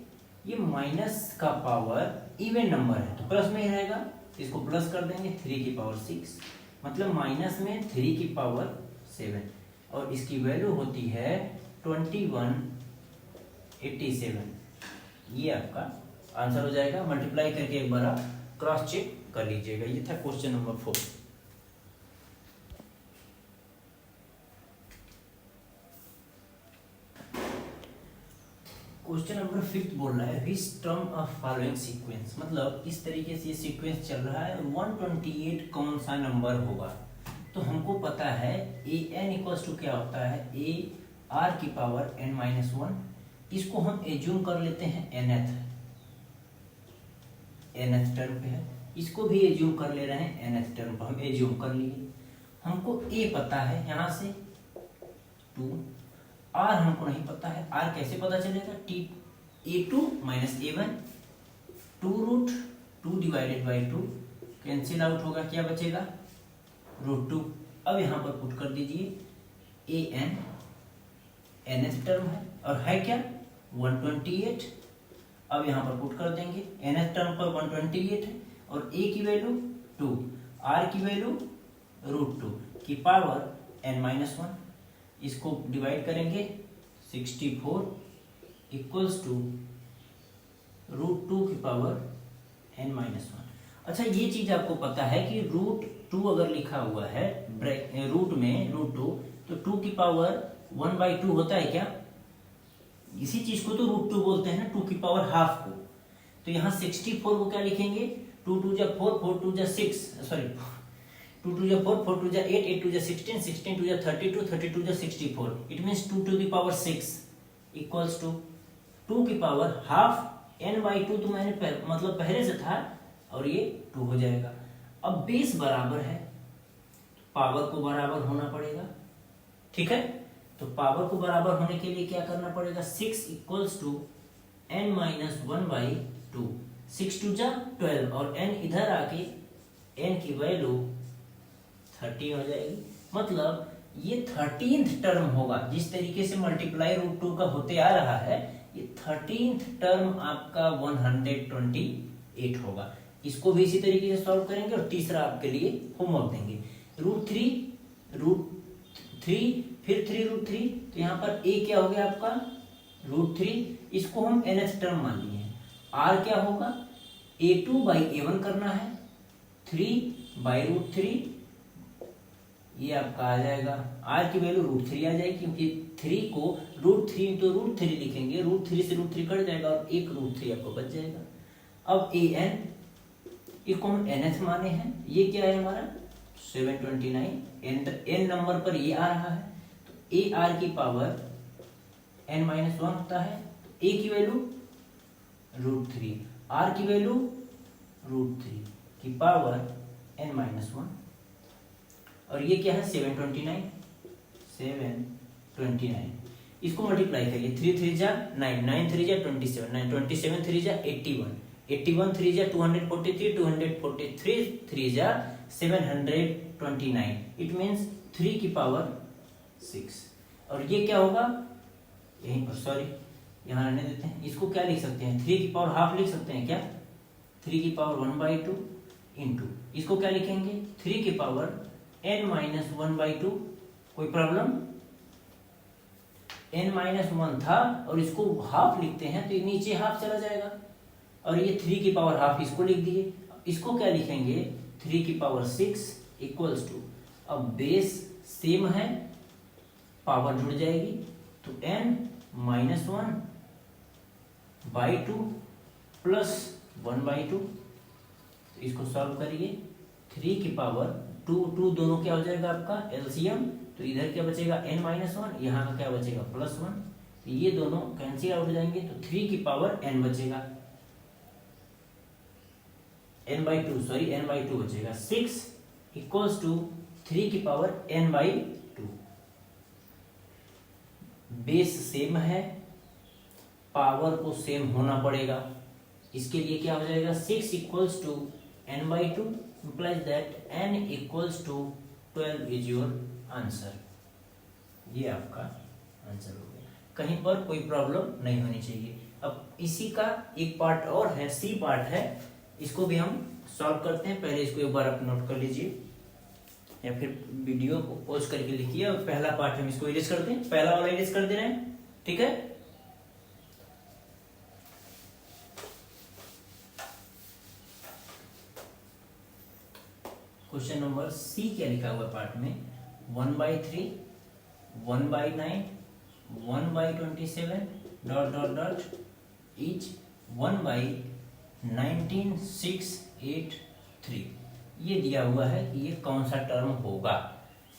ये माइनस का पावर इवन नंबर है तो प्लस में ही रहेगा, इसको प्लस कर देंगे, 3 की पावर 6, मतलब माइनस में 3 की पावर 7, और इसकी वैल्यू होती है 2187। ये आपका आंसर हो जाएगा। मल्टीप्लाई करके एक बार आप क्रॉस चेक कर लीजिएगा। ये था क्वेश्चन नंबर 4। क्वेश्चन नंबर 5 बोल रहा है which term of following sequence, मतलब इस तरीके से ये सीक्वेंस चल रहा है, 128 कौन सा नंबर होगा। तो हमको पता है ए एन इक्वल्स टू क्या होता है, ए आर की पावर n-1। इसको हम एज्यूम कर लेते हैं nth टर्म पे है, इसको भी एज्यूम कर ले रहे हैं nth टर्म पर, हम एज्यूम कर लिए। हमको ए पता है यहाँ से 2, आर हमको नहीं पता है, आर कैसे पता चलेगा, A2 - A1, 2√2 divided by 2 cancel out होगा, क्या बचेगा, √2। अब यहाँ पर पुट कर दीजिए, ए एन nth टर्म है और है क्या 128। अब यहाँ पर पुट कर देंगे, nth टर्म पर 128 है और a की वैल्यू 2, r की वैल्यू √2 की पावर n-1। इसको डिवाइड करेंगे, 64 इक्वल्स टू √2 की पावर n-1। अच्छा, ये चीज आपको पता है कि √2 अगर लिखा हुआ है रूट में √2, तो 2 की पावर 1/2 होता है क्या, इसी चीज को तो √2 बोलते हैं ना, 2 की पावर हाफ को। तो यहाँ 64 को क्या लिखेंगे, 2 2 जा 4, 4 2 जा 6, सॉरी 2 2 जा 4, 4 2 जा 8, 8 2 जा 16, 16 2 जा 32, 32 जा 64। It means 2 to the power 6 equals to 2 की पावर हाफ n/2, तो मैंने मतलब पहले से था, और ये 2 हो जाएगा। अब बेस बराबर है, पावर को बराबर होना पड़ेगा, ठीक है। तो पावर को बराबर होने के लिए क्या करना पड़ेगा, 6 इक्वल्स टू n-1/2, 6 2 जा 12, और n इधर आके n की वैल्यू 13 हो जाएगी। मतलब ये 13th टर्म होगा, जिस तरीके से मल्टीप्लाई √2 का होते आ रहा है, ये 13th टर्म आपका 128 होगा। इसको भी इसी तरीके से सॉल्व करेंगे, और तीसरा आपके लिए होमवर्क देंगे, √3 फिर 3√3, तो यहाँ पर a क्या हो गया आपका √3, इसको हम nth टर्म मान लिए हैं। r क्या होगा, A2/A1 करना है, 3/√3, ये आपका आ जाएगा, r की वैल्यू √3 आ जाएगी, क्योंकि 3 को √3 तो √3 लिखेंगे, √3 से √3 कट जाएगा और एक √3 आपको बच जाएगा। अब an इसको हम nth माने हैं, ये क्या है हमारा 729, n नंबर पर ये आ रहा है, तो AR की पावर n-1 होता है, a की वैल्यू √3, r की वैल्यू √3 की पावर n-1, और ये क्या है 729। 729। इसको मल्टीप्लाई करिए, 3 3 जा 9, 9 3 जा 27, 9 27 3 जा 81, 81 3 जा 243, 243 3 जा 729। इट मीन्स 3 की पावर 6। और ये क्या होगा, यहीं पर सॉरी यहाँ रहने देते हैं, इसको क्या लिख सकते हैं, 3 की पावर हाफ लिख सकते हैं क्या, 3 की पावर 1/2 इंटू इसको क्या लिखेंगे, 3 की पावर n-1/2। कोई प्रॉब्लम, n-1 था और इसको हाफ लिखते हैं तो ये नीचे हाफ चला जाएगा, और ये 3 की पावर हाफ इसको लिख दिए। इसको क्या लिखेंगे, 3 की पावर 6 इक्वल्स टू, अब बेस सेम है, पावर जुड़ जाएगी तो n-1/2 प्लस 1/2। तो इसको सॉल्व करिए, 3 की पावर 2 दोनों क्या हो जाएगा आपका एलसीएम, तो इधर क्या बचेगा n-1, यहाँ का क्या बचेगा +1, तो ये दोनों कैंसिल आउट हो जाएंगे, तो 3 की पावर n बचेगा, n/2 बचेगा, 6 इक्वल्स टू 3 की पावर n/2। बेस सेम है, पावर को सेम होना पड़ेगा, इसके लिए क्या हो जाएगा 6 equals to n/2 implies that n equals to 12 is your answer. ये आपका आंसर हो गया, कहीं पर कोई प्रॉब्लम नहीं होनी चाहिए। अब इसी का एक पार्ट और है, सी पार्ट है, इसको भी हम सॉल्व करते हैं। पहले इसको एक बार आप नोट कर लीजिए या फिर वीडियो को पॉज करके लिखिए, और पहला पार्ट हम इसको इरेज करते हैं, पहला वाला इरेज कर दे रहे हैं, ठीक है। क्वेश्चन नंबर सी क्या लिखा हुआ पार्ट में, 1/3, 1/9, 1/27 डॉट डॉट डॉट इच 1/19683। ये दिया हुआ है कि ये कौन सा टर्म होगा,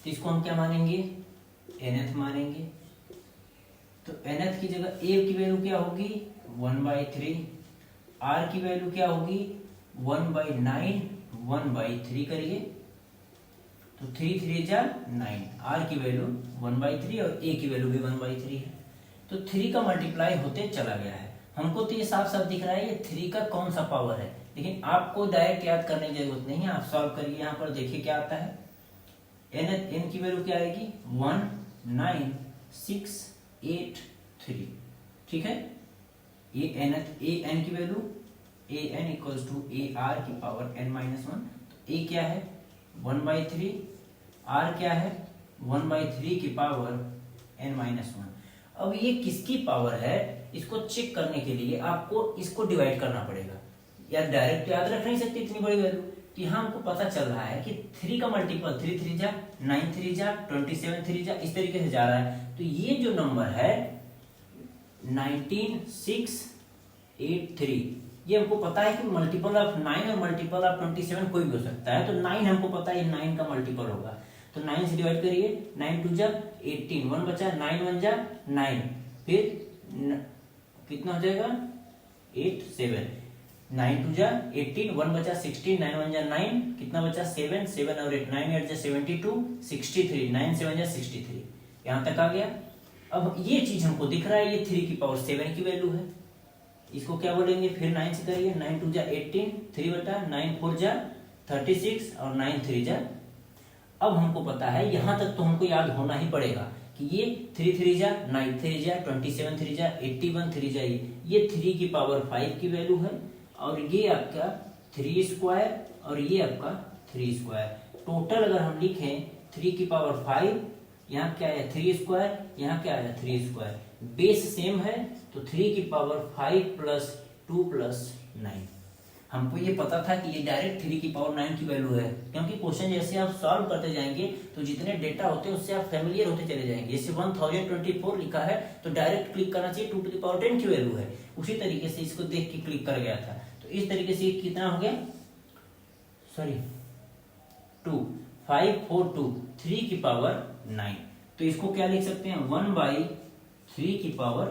तो इसको हम क्या मानेंगे, nth मानेंगे। तो nth की जगह a की वैल्यू क्या होगी 1/3, r की वैल्यू क्या होगी 1/9, 1/3 करिए तो 3 3 जा 9, r की वैल्यू 1/3 और a की वैल्यू भी 1/3 है, तो 3 का मल्टीप्लाई होते चला गया है। हमको तो ये साफ साफ दिख रहा है ये 3 का कौन सा पावर है, लेकिन आपको डायरेक्ट याद करने की जरूरत नहीं है, आप सॉल्व करिए। यहाँ पर देखिए क्या आता है, n की वैल्यू क्या आएगी 19683, ठीक है। ये n की value an equals to ar की पावर n-1, तो a क्या है 1/3, r क्या है 1/3 की पावर n-1। अब ये किसकी पावर है, इसको चेक करने के लिए आपको इसको डिवाइड करना पड़ेगा, या डायरेक्ट याद रख नहीं सकते इतनी बड़ी वैल्यू। तो यहाँ हमको पता चल रहा है कि 3 का मल्टीपल 3 3 जा 9 3 जा 27 3 जा इस तरीके से जा रहा है, तो ये जो नंबर है 19683, ये हमको पता है कि मल्टीपल ऑफ 9 और मल्टीपल ऑफ 27 कोई भी हो सकता है, तो 9 हमको पता है 9 का मल्टीपल होगा, तो 9 से डिवाइड करिए, 9 2 जा 18, 1 बचा 9 1 जा 9, फिर कितना हो जाएगा 8 7, 9 2 जा 18, 1 बचा 16, 9 1 जा 9, कितना बचा 7 7 और 8, 9 8 जा 72, 63, 9 7 जा 63, यहाँ तक आ गया। अब ये चीज हमको दिख रहा है, ये 3 की पावर 7 की वैल्यू है, इसको क्या बोलेंगे, फिर 9 से करिए, 9 2 जा 18, 3 बटा 9 4 जा 36 और 9 3 जा। अब हमको पता है, यहां तक तो हमको याद होना ही पड़ेगा कि ये 3 3 जा 9 3 जा 27 3 जा 81 3 जा, ये 3 की पावर 5 की वैल्यू है, और ये आपका 3 स्क्वायर और ये आपका 3 स्क्वायर। टोटल अगर हम लिखें 3 की पावर 5, यहाँ क्या है 3 स्क्वायर, यहाँ क्या है 3 स्क्वायर, बेस सेम है, तो 3 की पावर 5 प्लस 2 प्लस 9। हमको ये पता था कि ये डायरेक्ट 3 की पावर 9 की वैल्यू है, क्योंकि क्वेश्चन जैसे आप सॉल्व करते जाएंगे तो जितने डेटा होते हैं उससे आप फेमिलियर होते चले जाएंगे। जैसे 1024 लिखा है तो डायरेक्ट क्लिक करना चाहिए 2 टू द पावर 10 की वैल्यू है, उसी तरीके से इसको देख के क्लिक कर गया था। तो इस तरीके से कितना हो गया, सॉरी 2 5 4 2 3 की पावर 9, तो इसको क्या लिख सकते हैं 1/3 की पावर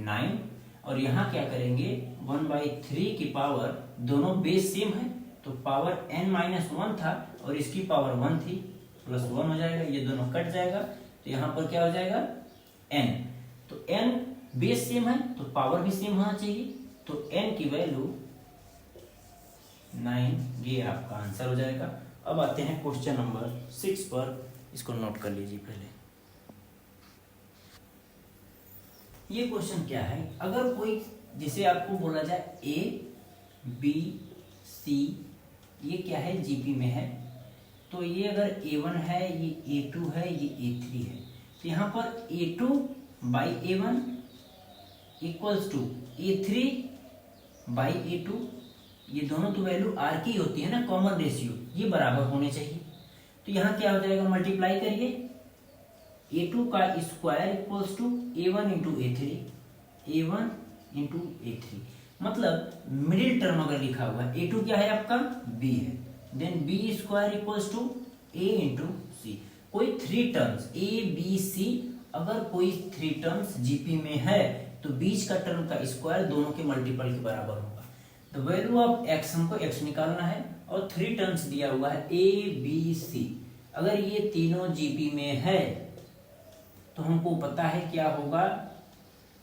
9, और यहाँ क्या करेंगे 1/3 की पावर, दोनों बेस सेम है तो पावर n-1 था और इसकी पावर 1 थी, प्लस 1 हो जाएगा, ये दोनों कट जाएगा, तो यहाँ पर क्या हो जाएगा n। तो n बेस सेम है तो पावर भी सेम होना चाहिए, तो n की वैल्यू 9, ये आपका आंसर हो जाएगा। अब आते हैं क्वेश्चन नंबर 6 पर, इसको नोट कर लीजिए पहले। ये क्वेश्चन क्या है, अगर कोई जिसे आपको बोला जाए ए बी सी, ये क्या है जीपी में है, तो ये अगर A1 है, ये A2 है, ये A3 है, तो यहाँ पर A2 by A1 equals to A3 by A2, ये दोनों तो वैल्यू आर की होती है ना, कॉमन रेशियो, ये बराबर होने चाहिए। तो यहाँ क्या हो जाएगा, मल्टीप्लाई करिए, A2 का square equals to A1 into A3, A1 into A3, मतलब मिडिल टर्म अगर लिखा हुआ है, A2 क्या है आपका B है, then B square equals to A into c. कोई 3 टर्म्स A B C, अगर कोई 3 टर्म्स जीपी में है तो बीच का टर्म का स्क्वायर दोनों के मल्टीपल के बराबर होगा। द वैल्यू ऑफ x, हमको x निकालना है, और 3 टर्म्स दिया हुआ है A B C, अगर ये तीनों जीपी में है तो हमको पता है क्या होगा,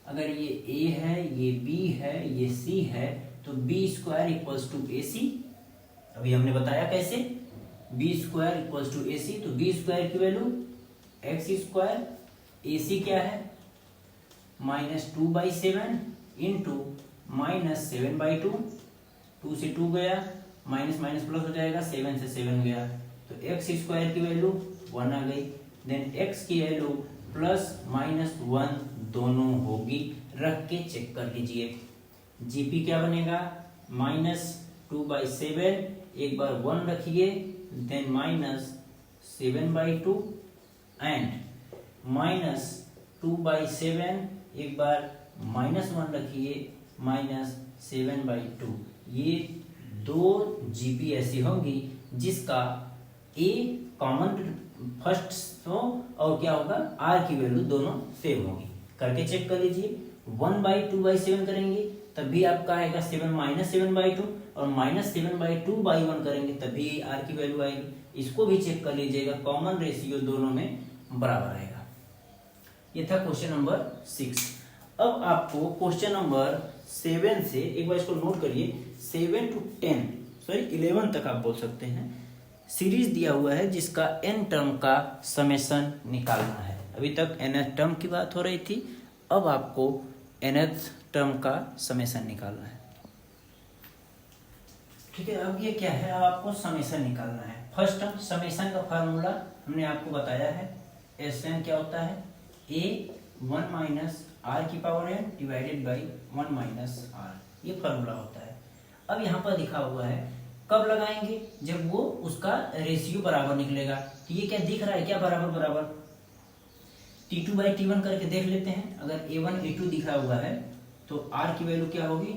अगर ये A है, ये B है, ये C है, तो B square equals to AC। अभी हमने बताया कैसे, B square equals to AC, तो B स्क्वायर की वैल्यू x स्क्वायर, AC क्या है -2/7 इंटू -7/2, 2 से 2 गया, माइनस माइनस प्लस हो जाएगा, 7 से 7 गया, तो x स्क्वायर की वैल्यू 1 आ गई, देन x की वैल्यू प्लस माइनस 1 दोनों होगी, रख के चेक कर लीजिए। जीपी क्या बनेगा, -2/7, एक बार 1 रखिए, देन -7/2 एंड -2/7, एक बार -1 रखिए, -7/2। ये दो जीपी ऐसी होंगी जिसका ए कॉमन फर्स्ट हो और क्या होगा, आर की वैल्यू दोनों सेम होगी, करके चेक कर लीजिए। 1/2/7 करेंगे तब भी आपका आएगा 7 और -7/2/1 करेंगे तब भी आर की वैल्यू आएगी। इसको भी चेक कर लीजिएगा, कॉमन रेशियो दोनों में बराबर आएगा। ये था क्वेश्चन नंबर 6। अब आपको क्वेश्चन नंबर 7 से, एक बार इसको नोट करिए, 7 to 10 सॉरी 11 तक आप बोल सकते हैं, सीरीज दिया हुआ है जिसका n टर्म का समेशन निकालना है। अभी तक nth टर्म की बात हो रही थी, अब आपको nth टर्म का समेशन निकालना है। ठीक है, अब ये क्या है, अब आपको समेशन निकालना है। फर्स्ट टर्म समेशन का फार्मूला हमने आपको बताया है, Sn क्या होता है, A1 माइनस r की power n divided by 1 minus r, ये फार्मूला होता है। अब यहाँ पर लिखा हुआ है कब लगाएंगे, जब वो उसका रेशियो बराबर निकलेगा। तो ये क्या दिख रहा है, क्या बराबर बराबर, T2/T1 करके देख लेते हैं। अगर A1 A2 दिखा हुआ है तो r की वैल्यू क्या होगी,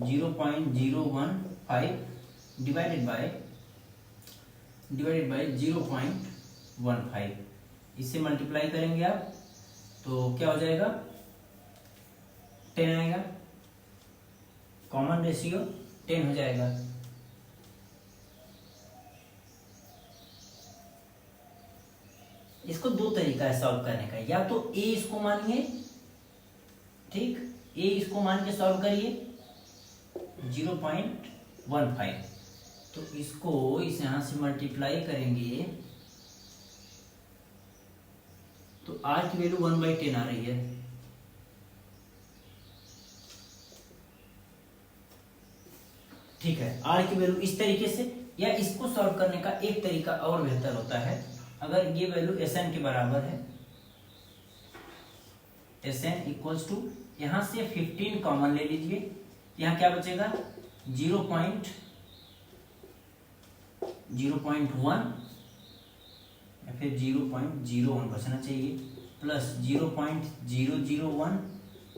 0.015 डिवाइडेड बाय 0.15, इससे मल्टीप्लाई करेंगे आप तो क्या हो जाएगा, 10 आएगा, कॉमन रेशियो 10 हो जाएगा। इसको दो तरीका है सॉल्व करने का, या तो a इसको मानिए, ठीक, a इसको मान के सॉल्व करिए 0.15, तो इसको इस यहां से मल्टीप्लाई करेंगे तो r की वैल्यू 1/10 आ रही है। ठीक है, r की वैल्यू इस तरीके से, या इसको सॉल्व करने का एक तरीका और बेहतर होता है, अगर ये वैल्यू Sn के बराबर है, Sn इक्वल्स टू, यहां से 15 कॉमन ले लीजिए, यहाँ क्या बचेगा 0.01 या फिर 0.01 बचना चाहिए, प्लस 0.001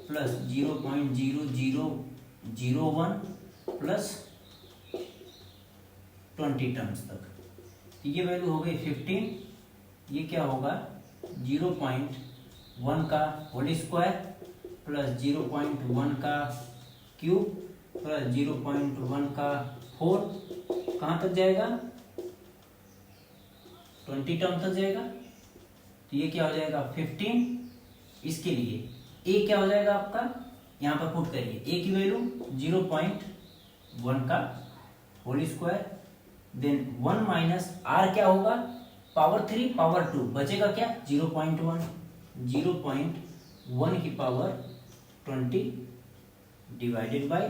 प्लस 0.0001 प्लस 20 टर्म्स तक, तो ये वैल्यू हो गई 15। ये क्या होगा 0.1 का होल स्क्वायर प्लस 0.1 का क्यूब प्लस 0.1 का 4, कहाँ तक जाएगा 20 टर्म तक जाएगा। तो तो ये क्या हो जाएगा 15। इसके लिए ए क्या हो जाएगा आपका, यहाँ पर पुट करिए ए की वैल्यू 0.1 का whole square, then 1 minus R क्या होगा पावर 3 पावर 2 बचेगा क्या 0.1, 0.1 की पावर 20 डिवाइडेड बाय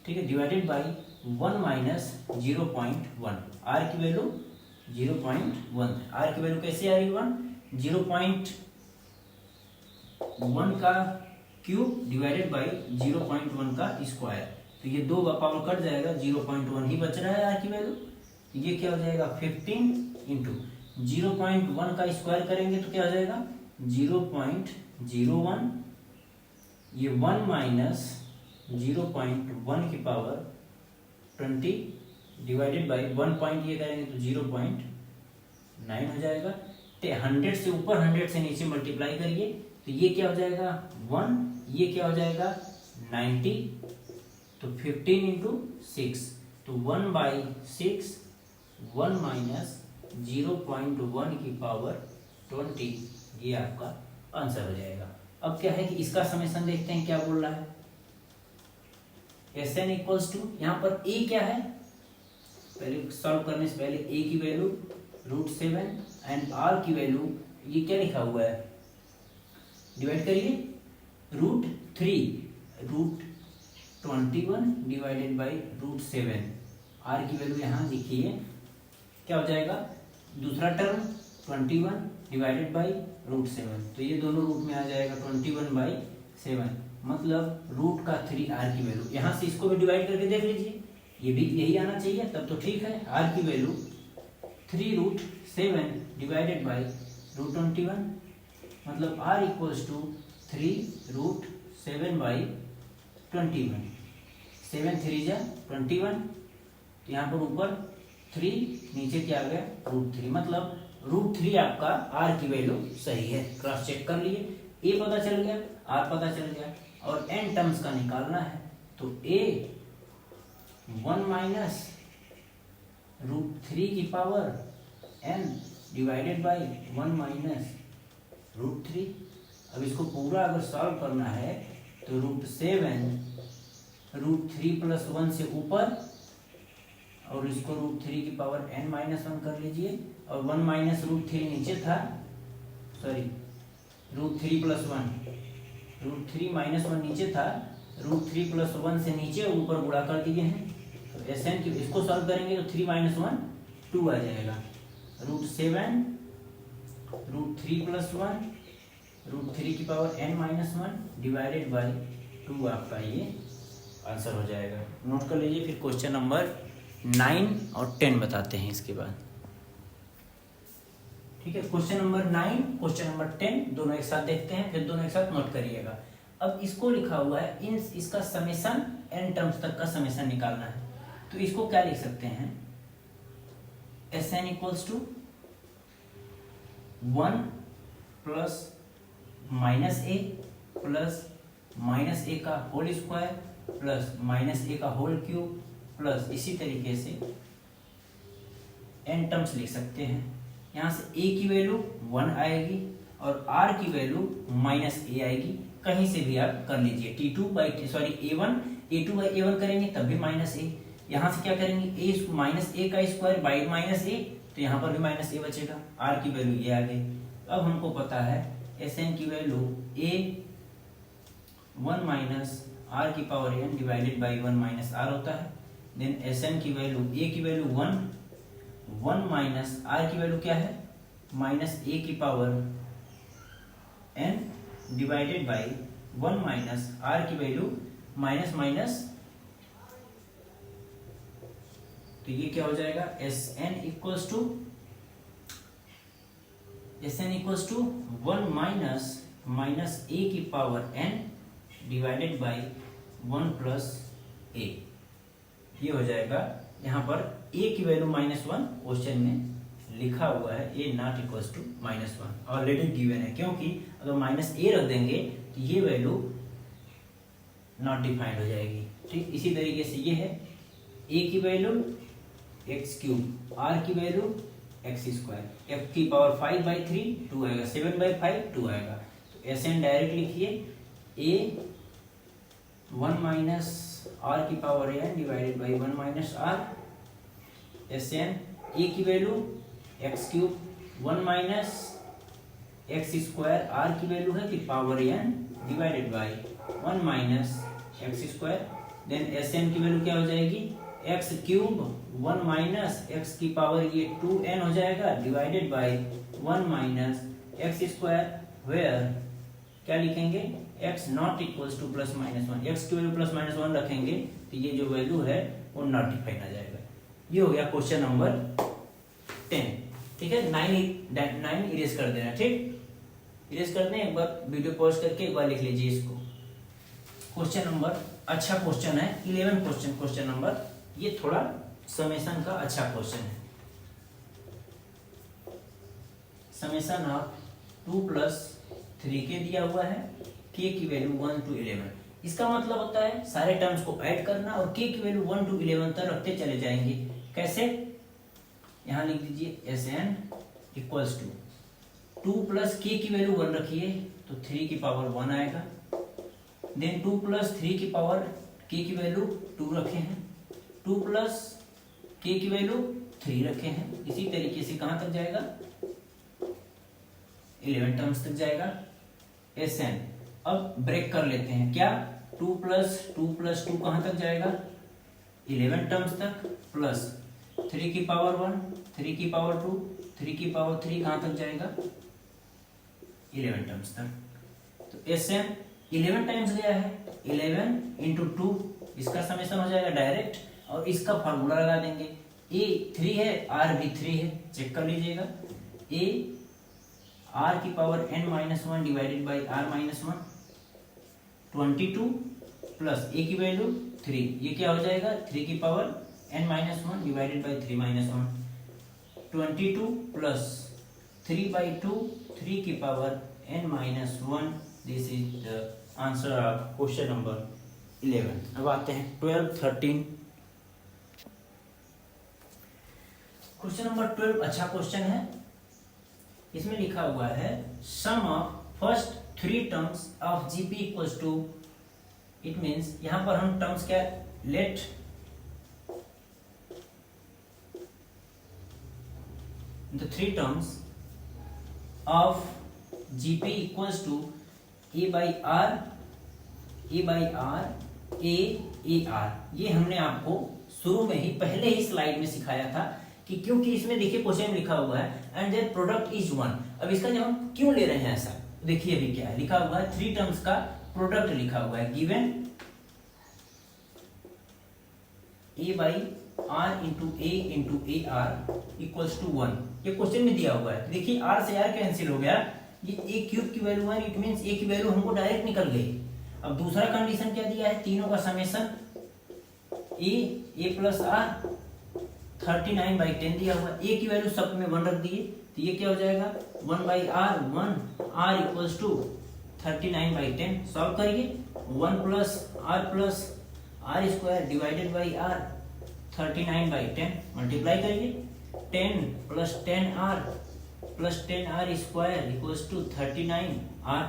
ठीक है डिवाइडेड बाय 1 माइनस 0.1, आर की वैल्यू 0.1, आर की वैल्यू कैसे आ रही 1, 0.1 का क्यूब डिवाइडेड बाय 0.1 का स्क्वायर, तो ये दो पावर कट जाएगा 0.1 ही बच रहा है आर की वैल्यू, तो ये क्या हो जाएगा 15 इंटू 0.1 का स्क्वायर करेंगे तो क्या हो जाएगा 0.01, ये 1 माइनस 0.1 की पावर 20 डिवाइडेड बाई 1 पॉइंट ये करेंगे तो 0.9 हो जाएगा। 100 से ऊपर 100 से नीचे मल्टीप्लाई करिए तो ये क्या हो जाएगा 1, ये क्या हो जाएगा 90, तो 15 इंटू 6 तो 1/6, 1 माइनस 0.1 की पावर 20, ये आपका आंसर हो जाएगा। अब क्या है कि इसका समेशन देखते हैं क्या बोल रहा है। Sn इक्वल्स टू यहाँ पर a क्या है, पहले सॉल्व करने से पहले a की वैल्यू √7 एंड r की वैल्यू ये क्या लिखा हुआ है, डिवाइड करिए √3 √21 डिवाइडेड बाई √7, r की वैल्यू यहाँ लिखिए क्या हो जाएगा, दूसरा टर्म 21 डिवाइडेड बाई √7, तो ये दोनों रूट में आ जाएगा 21/7, मतलब रूट का 3r की वैल्यू, यहाँ से इसको भी डिवाइड करके देख लीजिए, ये भी यही आना चाहिए तब तो ठीक है। r की वैल्यू 3√7 डिवाइडेड बाई √21, मतलब r इक्वल्स टू 3√7/21, 7 3 जा 21, तो यहाँ पर ऊपर 3 नीचे क्या आ गया √3, मतलब √3 आपका r की वैल्यू सही है। क्रॉस चेक कर लिए, a पता चल गया, r पता चल गया, और n टर्म्स का निकालना है तो a 1 माइनस √3 की power n divided by 1 minus √3। अब इसको पूरा अगर सॉल्व करना है तो √7 √3 + 1 से ऊपर, और इसको √3 की पावर n-1 कर लीजिए, और 1 माइनस √3 नीचे था, सॉरी √3 + 1, √3 - 1 नीचे था, √3 + 1 से नीचे और ऊपर गुणा कर दिए हैं, तो Sn की इसको सॉल्व करेंगे तो 3 - 1 2 आ जाएगा, √7 √3 + 1 √3 की पावर n-1 डिवाइडेड बाई 2 आपका ये आंसर हो जाएगा। नोट कर लीजिए, फिर क्वेश्चन नंबर 9 और 10 बताते हैं इसके बाद, ठीक है। क्वेश्चन नंबर 9 क्वेश्चन नंबर 10 दोनों एक साथ देखते हैं, फिर दोनों एक साथ नोट करिएगा। अब इसको लिखा हुआ है इसका समेशन n टर्म्स तक का समेशन निकालना है, तो इसको क्या लिख सकते हैं, Sn equals to 1 plus -a plus -a का होल स्क्वायर प्लस -a का होल क्यूब प्लस इसी तरीके से n टर्म्स लिख सकते हैं। यहाँ से a की वैल्यू 1 आएगी और r की वैल्यू -a आएगी, कहीं से भी आप कर लीजिए, a2/a1 करेंगे तब भी -a, यहाँ से क्या करेंगे a का स्क्वायर बाई -a, तो यहाँ पर भी -a बचेगा, r की वैल्यू ये आ गई। अब हमको पता है Sn की वैल्यू a 1 माइनस r की power n divided by 1 minus r होता है, देन Sn की वैल्यू a की वैल्यू 1 माइनस r की वैल्यू क्या है -a की power n divided by 1 minus r की वैल्यू माइनस, तो ये क्या हो जाएगा Sn equals to 1 minus a की power n divided by 1 plus a, ये हो जाएगा। यहाँ पर a की वैल्यू -1 क्वेश्चन में लिखा हुआ है, a not equals to -1 already given है, क्योंकि अगर -a रख देंगे तो ये वैल्यू नॉट डिफाइंड हो जाएगी, ठीक। इसी तरीके से ये है a की वैल्यू एक्स क्यूब, आर की वैल्यू एक्स स्क्वायर, एफ की पावर 5/3 2 आएगा, 7/5 2 आएगा। तो एस एन डायरेक्ट लिखिए, ए 1 माइनस आर की power n divided by 1 minus r s n, a की value x cube 1 minus x square, r की value है कि power n divided by 1 minus x square, then s n की value क्या हो जाएगी x cube 1 minus x की power ये 2n हो जाएगा divided by 1 minus x square, where क्या लिखेंगे x not equals two plus minus 1, x की वैल्यू प्लस माइनस 1 रखेंगे तो ये जो वैल्यू है वो नॉट डिफाइन आ जाएगा। ये हो गया क्वेश्चन नंबर 10। ठीक है, 9 इरेज कर देना, ठीक इरेज कर दें, एक बार वीडियो पॉज करके एक बार लिख लीजिए इसको। क्वेश्चन नंबर अच्छा क्वेश्चन है 11 क्वेश्चन नंबर, ये थोड़ा समेशन का अच्छा क्वेश्चन है। समेशन ऑफ 2 + 3k दिया हुआ है, k की वैल्यू 1 to 11। इसका मतलब होता है सारे टर्म्स को ऐड करना और k की वैल्यू 1 to 11 तक रखते चले जाएंगे। कैसे, यहां लिख दीजिए Sn इक्वल्स टू 2 + k की वैल्यू 1 रखिए तो 3 की पावर 1 आएगा, देन 2 + 3 की पावर k की वैल्यू 2 रखे हैं, 2 + k की वैल्यू 3 रखे हैं। इसी तरीके से कहां तक जाएगा 11 टर्म्स तक जाएगा Sn। अब ब्रेक कर लेते हैं, क्या 2 + 2 + 2 कहां तक जाएगा 11 टर्म्स तक, प्लस 3 की पावर 1 3 की पावर 2 3 की पावर 3 कहां तक जाएगा 11 टर्म्स तक। तो Sn 11 टाइम्स गया है, 11 × 2 इसका समेशन हो जाएगा डायरेक्ट, और इसका फार्मूला लगा देंगे। ए 3 है, आर भी 3 है, चेक कर लीजिएगा। ए आर की power n-1 divided by r-1 22 plus a की वैल्यू 3, ये क्या हो जाएगा 3 की power n-1 divided by 3-1 22 plus 3/2 3 की power n-1। This is the answer of question number 11। अब आते हैं 12 13। क्वेश्चन नंबर 12 अच्छा क्वेश्चन है। इसमें लिखा हुआ है sum of first 3 terms of GP equals to, it means यहां पर हम टर्म्स क्या let the 3 terms of GP equals to a by r a r। ये हमने आपको शुरू में ही पहले ही स्लाइड में सिखाया था कि क्योंकि इसमें देखिए क्वेश्चन में लिखा हुआ है एंड देयर प्रोडक्ट इज 1। अब इसका जब हम क्यों ले रहे हैं ऐसा, देखिए अभी क्या है लिखा हुआ है 3 टर्म्स का प्रोडक्ट लिखा हुआ है, given a by r into a r equals to 1। ये क्वेश्चन में दिया हुआ है, देखिए r से r कैंसिल हो गया, ये a क्यूब की वैल्यू 1, इट मींस a की वैल्यू हमको डायरेक्ट निकल गई। अब दूसरा कंडीशन क्या दिया है, तीनों का समेशन a प्लस r 39/10 दिया हुआ, a की वैल्यू सब में 1 रख दिए तो ये क्या हो जाएगा 1/r 1 r equals to 39/10। Solve करिए, 1 plus r square divided by r 39/10 multiply करिए, 10 + 10r plus 10r square equals to 39r।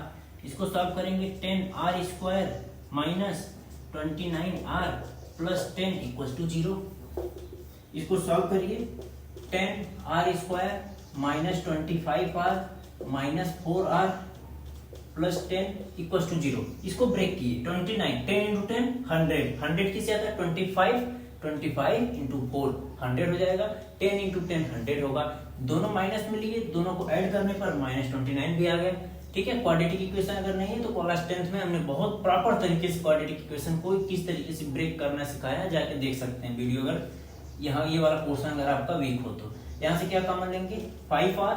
इसको सॉल्व करेंगे 10r square minus 29r plus 10 equals to 0। इसको सॉल्व करिए, 10r square minus 25r minus 4r plus 10 equals to 0। इसको break किए, 29 10 × 10 100, 100 किससे आता है 25 × 4 100 हो जाएगा, 10 × 10 100 होगा। दोनों माइनस में लिए, दोनों को ऐड करने पर -29 भी आ गया। ठीक है, क्वाड्रेटिक इक्वेशन अगर नहीं है तो क्लास 10th में हमने बहुत प्रॉपर तरीके से क्वाड्रेटिक इक्वेशन को किस तरीके से ब्रेक करना सिखाया, जाके देख सकते हैं वीडियो। अगर यहाँ ये वाला पोर्शन अगर आपका वीक हो तो यहाँ से क्या कॉमन लेंगे 5r,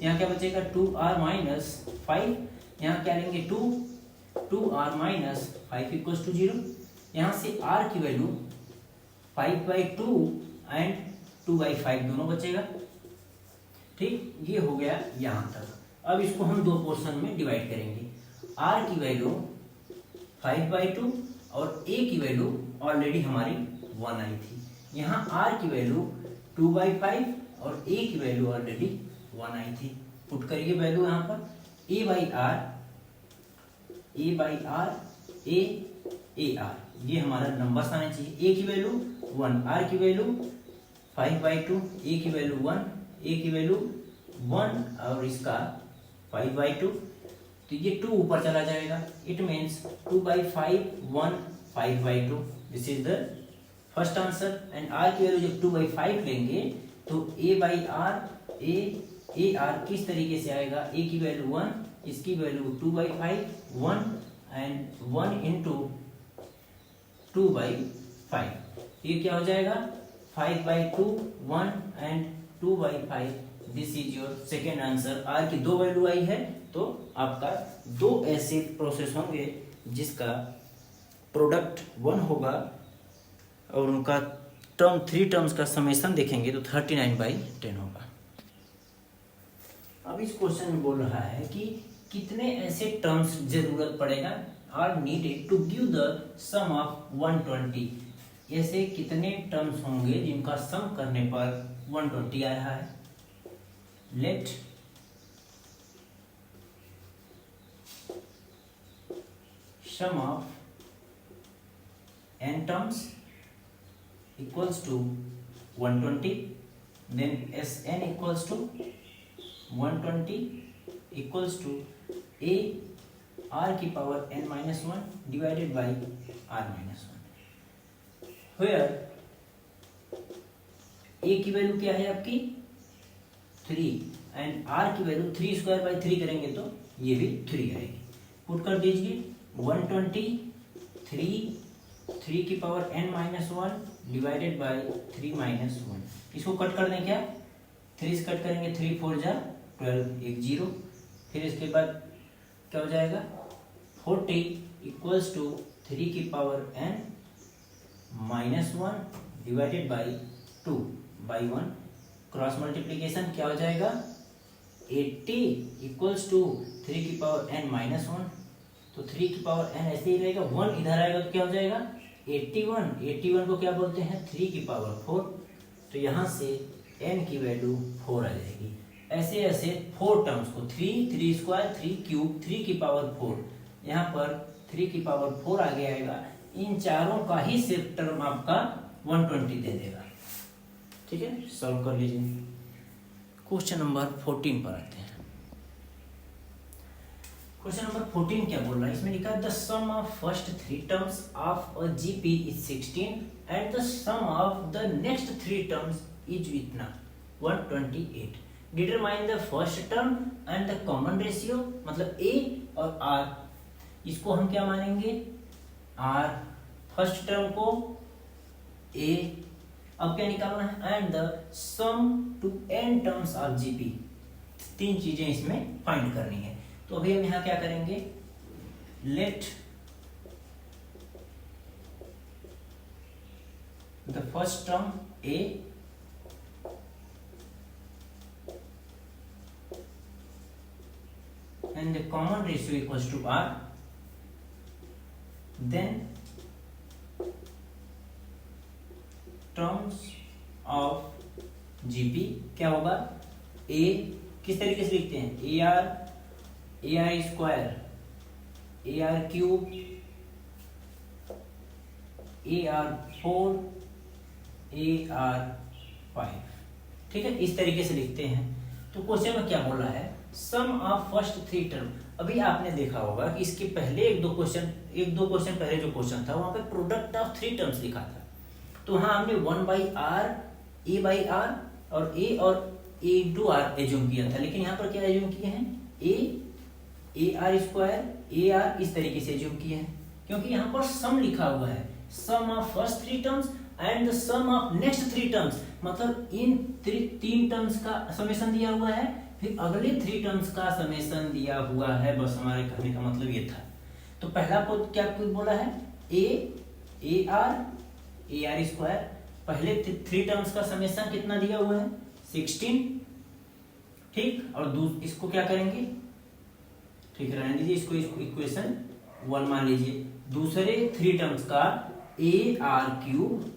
यहाँ क्या बचेगा 2r माइनस 5, यहाँ क्या लेंगे 2r माइनस 5 इक्वल्स टू 0। यहाँ से r की वैल्यू 5/2 एंड 2/5 दोनों बचेगा। ठीक, ये हो गया यहां तक। अब इसको हम दो पोर्शन में डिवाइड करेंगे, r की वैल्यू 5/2 और a की वैल्यू ऑलरेडी हमारी 1 आई थी, यहाँ आर की वैल्यू 2/5 और ए की वैल्यू ऑलरेडी 1 आई थी। पुट करिए वैल्यू यहाँ पर ए बाई आर ए आर, ये हमारा नंबर्स आने चाहिए। ए की वैल्यू 1, आर की वैल्यू 5/2, ए की वैल्यू 1, ए की वैल्यू 1 और इसका 5/2, तो ये 2 ऊपर चला जाएगा। It means 2/5 1 5/2, this is the first answer. And R की वैल्यू जब 2/5 लेंगे तो A by R A R किस तरीके से आएगा, ए की वैल्यू 1, इसकी वैल्यू 2/5 1 एंड 1 इंटू 2/5, ये क्या हो जाएगा 5/2 1 and 2/5, this is your second answer. R की 2 वैल्यू आई है तो आपका 2 ऐसे प्रोसेस होंगे जिसका प्रोडक्ट 1 होगा और उनका टर्म 3 टर्म्स का समेशन देखेंगे तो 39/10 होगा। अब इस क्वेश्चन में बोल रहा है कि कितने ऐसे टर्म्स जरूरत पड़ेगा are needed to give the sum of 120, ऐसे कितने टर्म्स होंगे जिनका सम करने पर 120 आ रहा है। Let sum of n terms equals to 120, then Sn equals to 120 equals to a r की power n minus 1 divided by r minus 1, where a की वैल्यू क्या है आपकी 3 एंड r की वैल्यू 3 स्क्वायर बाई 3 करेंगे तो ये भी 3 आएगी। पुट कर दीजिए 120 3 की power n minus 1 divided by 3 minus 1, इसको कट कर दें क्या, 3 से कट करेंगे 3 4 जा 12 एक 0, फिर इसके बाद क्या हो जाएगा 40 इक्वल्स टू 3 की power n minus 1 divided by 2 by 1, cross multiplication क्या हो जाएगा 80 इक्वल्स टू 3 की पावर n माइनस 1, तो 3 की पावर n ऐसे ही रहेगा, 1 इधर आएगा तो क्या हो जाएगा 81 को क्या बोलते हैं 3 की पावर 4, तो यहाँ से n की वैल्यू 4 आ जाएगी। ऐसे ऐसे 4 टर्म्स को 3 स्क्वायर 3 क्यूब 3 की पावर 4, यहाँ पर 3 की पावर 4 आगे आएगा, इन चारों का ही सिर्फ टर्म आपका 120 दे देगा। ठीक है, सॉल्व कर लीजिए। क्वेश्चन नंबर 14 पर आते हैं। क्वेश्चन नंबर 14 क्या बोल रहा है, इसमें लिखा है the sum of first 3 terms of a GP is 16 and the sum of the next 3 terms is इतना 128, determine the first term and the common ratio, मतलब a और r, इसको हम क्या मानेंगे r, फर्स्ट टर्म को a, अब क्या निकालना है and the sum to n terms of GP, 3 चीजें इसमें फाइंड करनी है। तो अभी हम यहां क्या करेंगे, let the first term a and the common ratio equals to r, then terms of gp क्या होगा, a किस तरीके से लिखते हैं ar square ar cube ar4 ar5, ठीक है, इस तरीके से लिखते हैं। तो क्वेश्चन में क्या बोल रहा है, सम ऑफ फर्स्ट 3 टर्म। अभी आपने देखा होगा कि इसके पहले एक दो क्वेश्चन पहले जो क्वेश्चन था वहां पे प्रोडक्ट ऑफ 3 टर्म्स लिखा था, तो वहां हमने 1/r a बाई r और a और a इंटू r एज्यूम किया था, लेकिन यहाँ पर क्या एज्यूम किए हैं ar स्क्वायर ar, इस तरीके से एज्यूम किए हैं क्योंकि यहाँ पर सम लिखा हुआ है, sum of first 3 terms and the sum of next 3 terms, मतलब इन 3 टर्म्स का समेशन दिया हुआ है, फिर अगले 3 टर्म्स का समेशन दिया हुआ है, बस हमारे कहने का मतलब ये था। तो पहला को क्या कुछ बोला है ar स्क्वायर, पहले 3 टर्म्स का समेशन कितना दिया हुआ है 16, ठीक, और इसको क्या करेंगे, ठीक रहने दीजिए, इसको इक्वेशन 1 मान लीजिए। दूसरे 3 टर्म्स का ar cube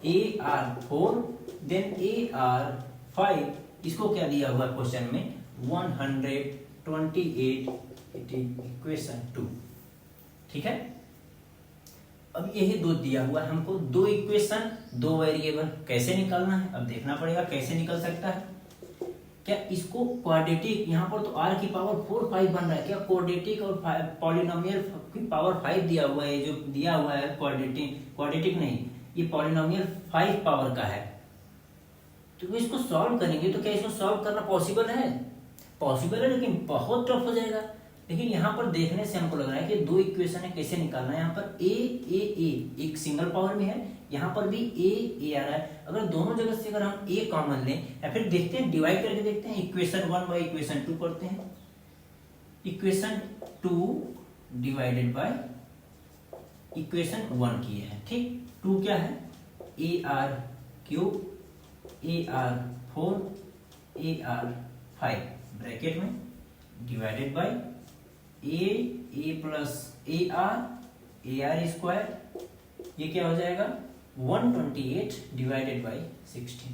A R 4 then A are 5, इसको क्या दिया हुआ क्वेश्चन में 128, इट इज इक्वेशन 2। ठीक है, अब यही दो दिया हुआ है हमको, दो इक्वेशन दो वेरिएबल, कैसे निकालना है अब देखना पड़ेगा कैसे निकल सकता है। क्या इसको क्वाड्रेटिक, यहाँ पर तो r की पावर 4 5 बन रहा है, क्या क्वाड्रेटिक और पॉलिनोमियल की पावर 5 दिया हुआ है, जो दिया हुआ है क्वाड्रेटिक नहीं, ये पॉलिनोमियल 5 पावर का है, तो इसको सॉल्व करेंगे तो क्या इसको सॉल्व करना पॉसिबल है? पॉसिबल है, लेकिन बहुत टफ हो जाएगा। लेकिन यहाँ पर देखने से हमको लग रहा है कि दो इक्वेशन है, कैसे निकालना है। यहाँ पर ए एक सिंगल पावर में है, यहाँ पर भी ए आ रहा है। अगर दोनों जगह से अगर हम ए कॉमन लें या फिर देखते हैं डिवाइड करके देखते हैं, इक्वेशन 1 बाई इक्वेशन 2 करते हैं। इक्वेशन 2 डिवाइडेड बाय इक्वेशन 1 किए हैं, ठीक। 2 क्या है, A R cube A R 4 a are 5 bracket में divided by a plus a are square, ये क्या हो जाएगा 128 डिवाइडेड बाई 16।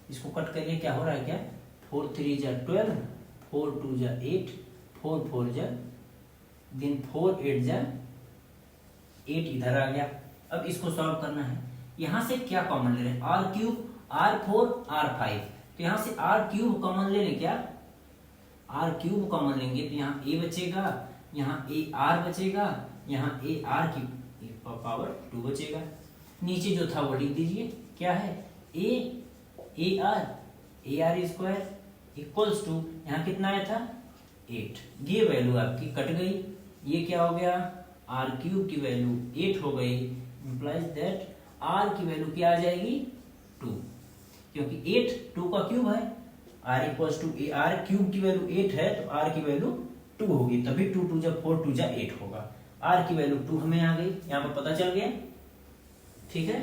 इसको कट करिए, क्या हो रहा है, क्या 4 3 जा 12, 4 2 जा 8, 4 4 जा देन 4 8 जा 8 इधर आ गया। अब इसको सॉल्व करना है, यहां से क्या कॉमन ले रहे हैं, आर क्यूब आर 4 आर 5, तो यहां से आर क्यूब कॉमन ले लें, क्या आर क्यूब कॉमन लेंगे तो यहाँ ए बचेगा, यहाँ ए आर बचेगा, यहाँ ए आर की पावर 2 बचेगा। नीचे जो था वो लिख दीजिए, क्या है A R square equals to, यहाँ कितना आया था 8, ये वैल्यू आपकी कट गई, ये क्या हो गया आर क्यूब की वैल्यू 8 हो गई, इंप्लाइज दैट आर की वैल्यू क्या आ जाएगी 2, क्योंकि 8 2 का क्यूब है, r equals to A are cube की वैल्यू 8 है तो r की वैल्यू 2 होगी, तभी 2 2 जा 4 2 जा 8 होगा। r की वैल्यू 2 हमें आ गई, यहाँ पर पता चल गया, ठीक है।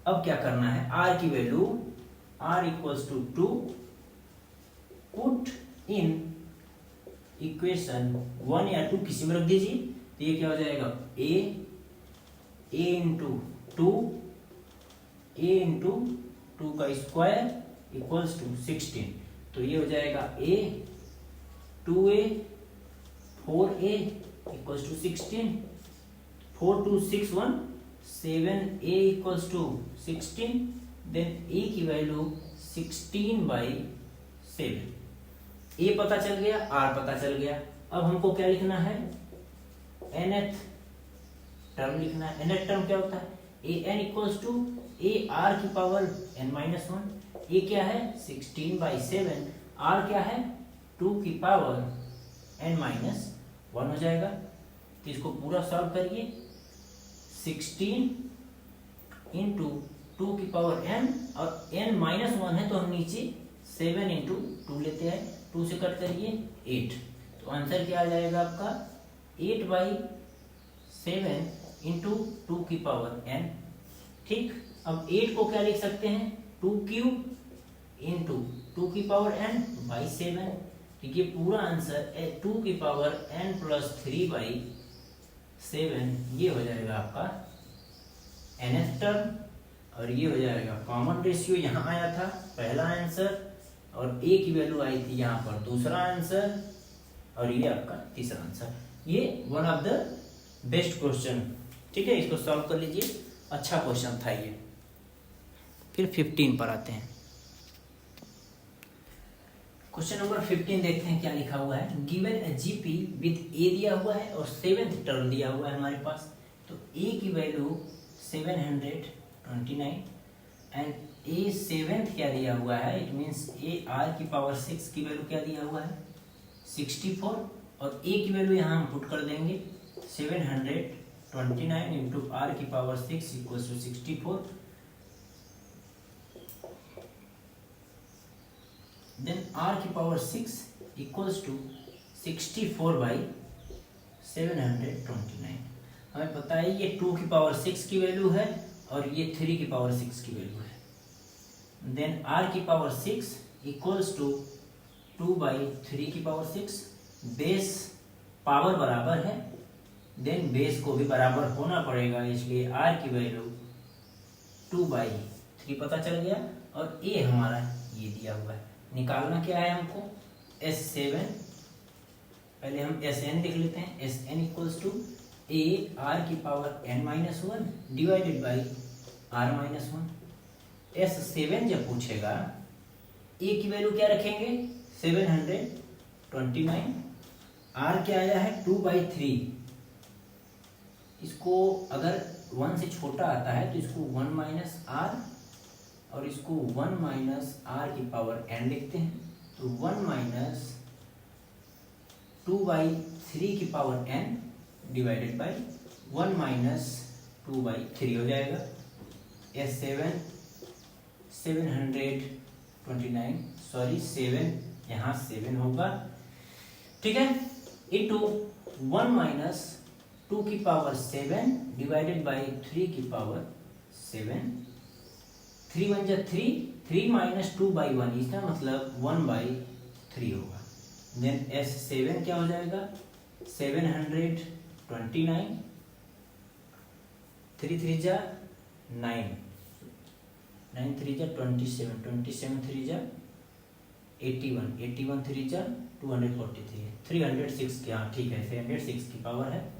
अब क्या करना है, r की value r equals to 2 put in equation 1 या 2 किसी में रख दीजिए, तो ये क्या हो जाएगा a इंटू 2 का स्क्वायर इक्वल्स टू 16, तो ये हो जाएगा a 2a 4a equals to 16, 4 2 6 1 7a equals to 16, then a की वैल्यू 16 बाई 7, a पता चल गया, r पता चल गया। अब हमको क्या लिखना है, nth टर्म लिखना है। nth टर्म क्या होता है, an equals to a r की पावर n-1, ये क्या है 16 बाई 7, r क्या है 2 की पावर n-1 हो जाएगा। तो इसको पूरा सॉल्व करिए, 16 इंटू 2 की पावर n और n-1 है तो हम नीचे 7 इंटू 2 लेते हैं, 2 से कट करिए 8, तो आंसर क्या आ जाएगा आपका 8 बाई 7 इंटू 2 की पावर n, ठीक। अब 8 को क्या लिख सकते हैं 2 क्यूब इंटू 2 की पावर n बाई 7, ठीक। ये पूरा आंसर 2 की पावर n प्लस 3 बाई 7, ये हो जाएगा आपका nth टर्म, और ये हो जाएगा कॉमन रेशियो, यहाँ आया था पहला आंसर और a की वैल्यू आई थी यहाँ पर दूसरा आंसर, और ये आपका तीसरा आंसर। ये one of the best question, ठीक है, इसको सॉल्व कर लीजिए, अच्छा क्वेश्चन था ये। फिर 15 पर आते हैं, क्वेश्चन नंबर 15 देखते हैं क्या लिखा हुआ है। गिवन अ जीपी विद ए दिया हुआ है और 7th टर्म दिया हुआ है हमारे पास, तो ए की वैल्यू 729 एंड ए 7th क्या दिया हुआ है, इट मींस ए आर की पावर 6 की वैल्यू क्या दिया हुआ है 64, और ए की वैल्यू यहाँ हम पुट कर देंगे 729 इंटू आर की power 6 equals to 64, then r की पावर 6 इक्वल्स टू 64 बाई 729। हमें पता है ये 2 की पावर 6 की वैल्यू है और ये 3 की पावर 6 की वैल्यू है। देन r की पावर 6 इक्वल्स टू 2 बाई 3 की पावर 6, बेस पावर बराबर है, देन बेस को भी बराबर होना पड़ेगा, इसलिए r की वैल्यू 2/3 पता चल गया। और ए हमारा ये दिया हुआ है, निकालना क्या है हमको, S7, पहले हम Sn लिख लेते हैं। Sn equals to a r⁻n-1 divided by r-1। S7 जब पूछेगा a की वैल्यू क्या रखेंगे 729, r क्या आया है 2/3, इसको अगर 1 से छोटा आता है तो इसको 1 माइनस r और इसको 1 माइनस r⁻n लिखते हैं। तो 1 minus 2/3n divided by 1 minus 2/3 हो जाएगा। S7 729, सॉरी 7 यहाँ 7 होगा, ठीक है, इंटू 1 माइनस 2⁻7 डिवाइडेड बाई 3⁻7, 3 1 जा 3, 3 माइनस 2/1, इसका मतलब 1/3 होगा। देन S7 क्या हो जाएगा 729, 3 3 जा 9, 9 3 जा 27, 27 3 जा 81, 81 3 जा 243, 306 की, हाँ ठीक है 306 की पावर है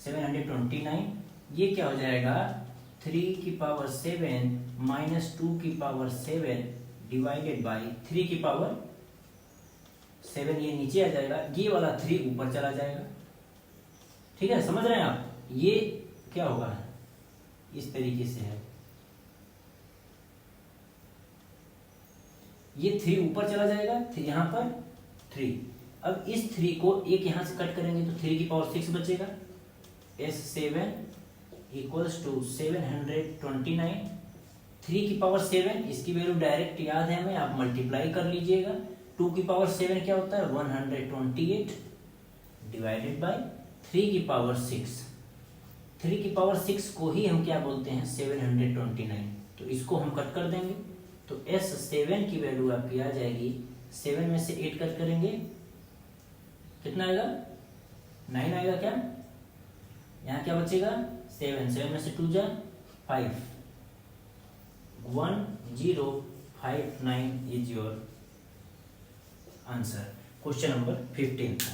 729। ये क्या हो जाएगा 3⁻7 माइनस 2⁻7 डिवाइडेड बाई 3⁻7, ये नीचे आ जाएगा, ये वाला 3 ऊपर चला जाएगा, ठीक है, समझ रहे हैं आप। ये क्या होगा इस तरीके से है, ये 3 ऊपर चला जाएगा, यहाँ पर 3। अब इस 3 को एक यहाँ से कट करेंगे तो 3⁻6 बचेगा। S7 इक्वल्स टू 729, 3⁻7 इसकी वैल्यू डायरेक्ट याद है हमें, आप मल्टीप्लाई कर लीजिएगा। 2⁻7 क्या होता है 128 डिवाइडेड बाई 3⁻6, 3⁻6 को ही हम क्या बोलते हैं 729, तो इसको हम कट कर देंगे। तो S7 की वैल्यू आपकी आ जाएगी, 7 में से 8 कट करेंगे कितना आएगा 9 आएगा, क्या यहाँ क्या बचेगा 7, 7 में से 2 जा 5, 1059 is your answer. Question number 15 था।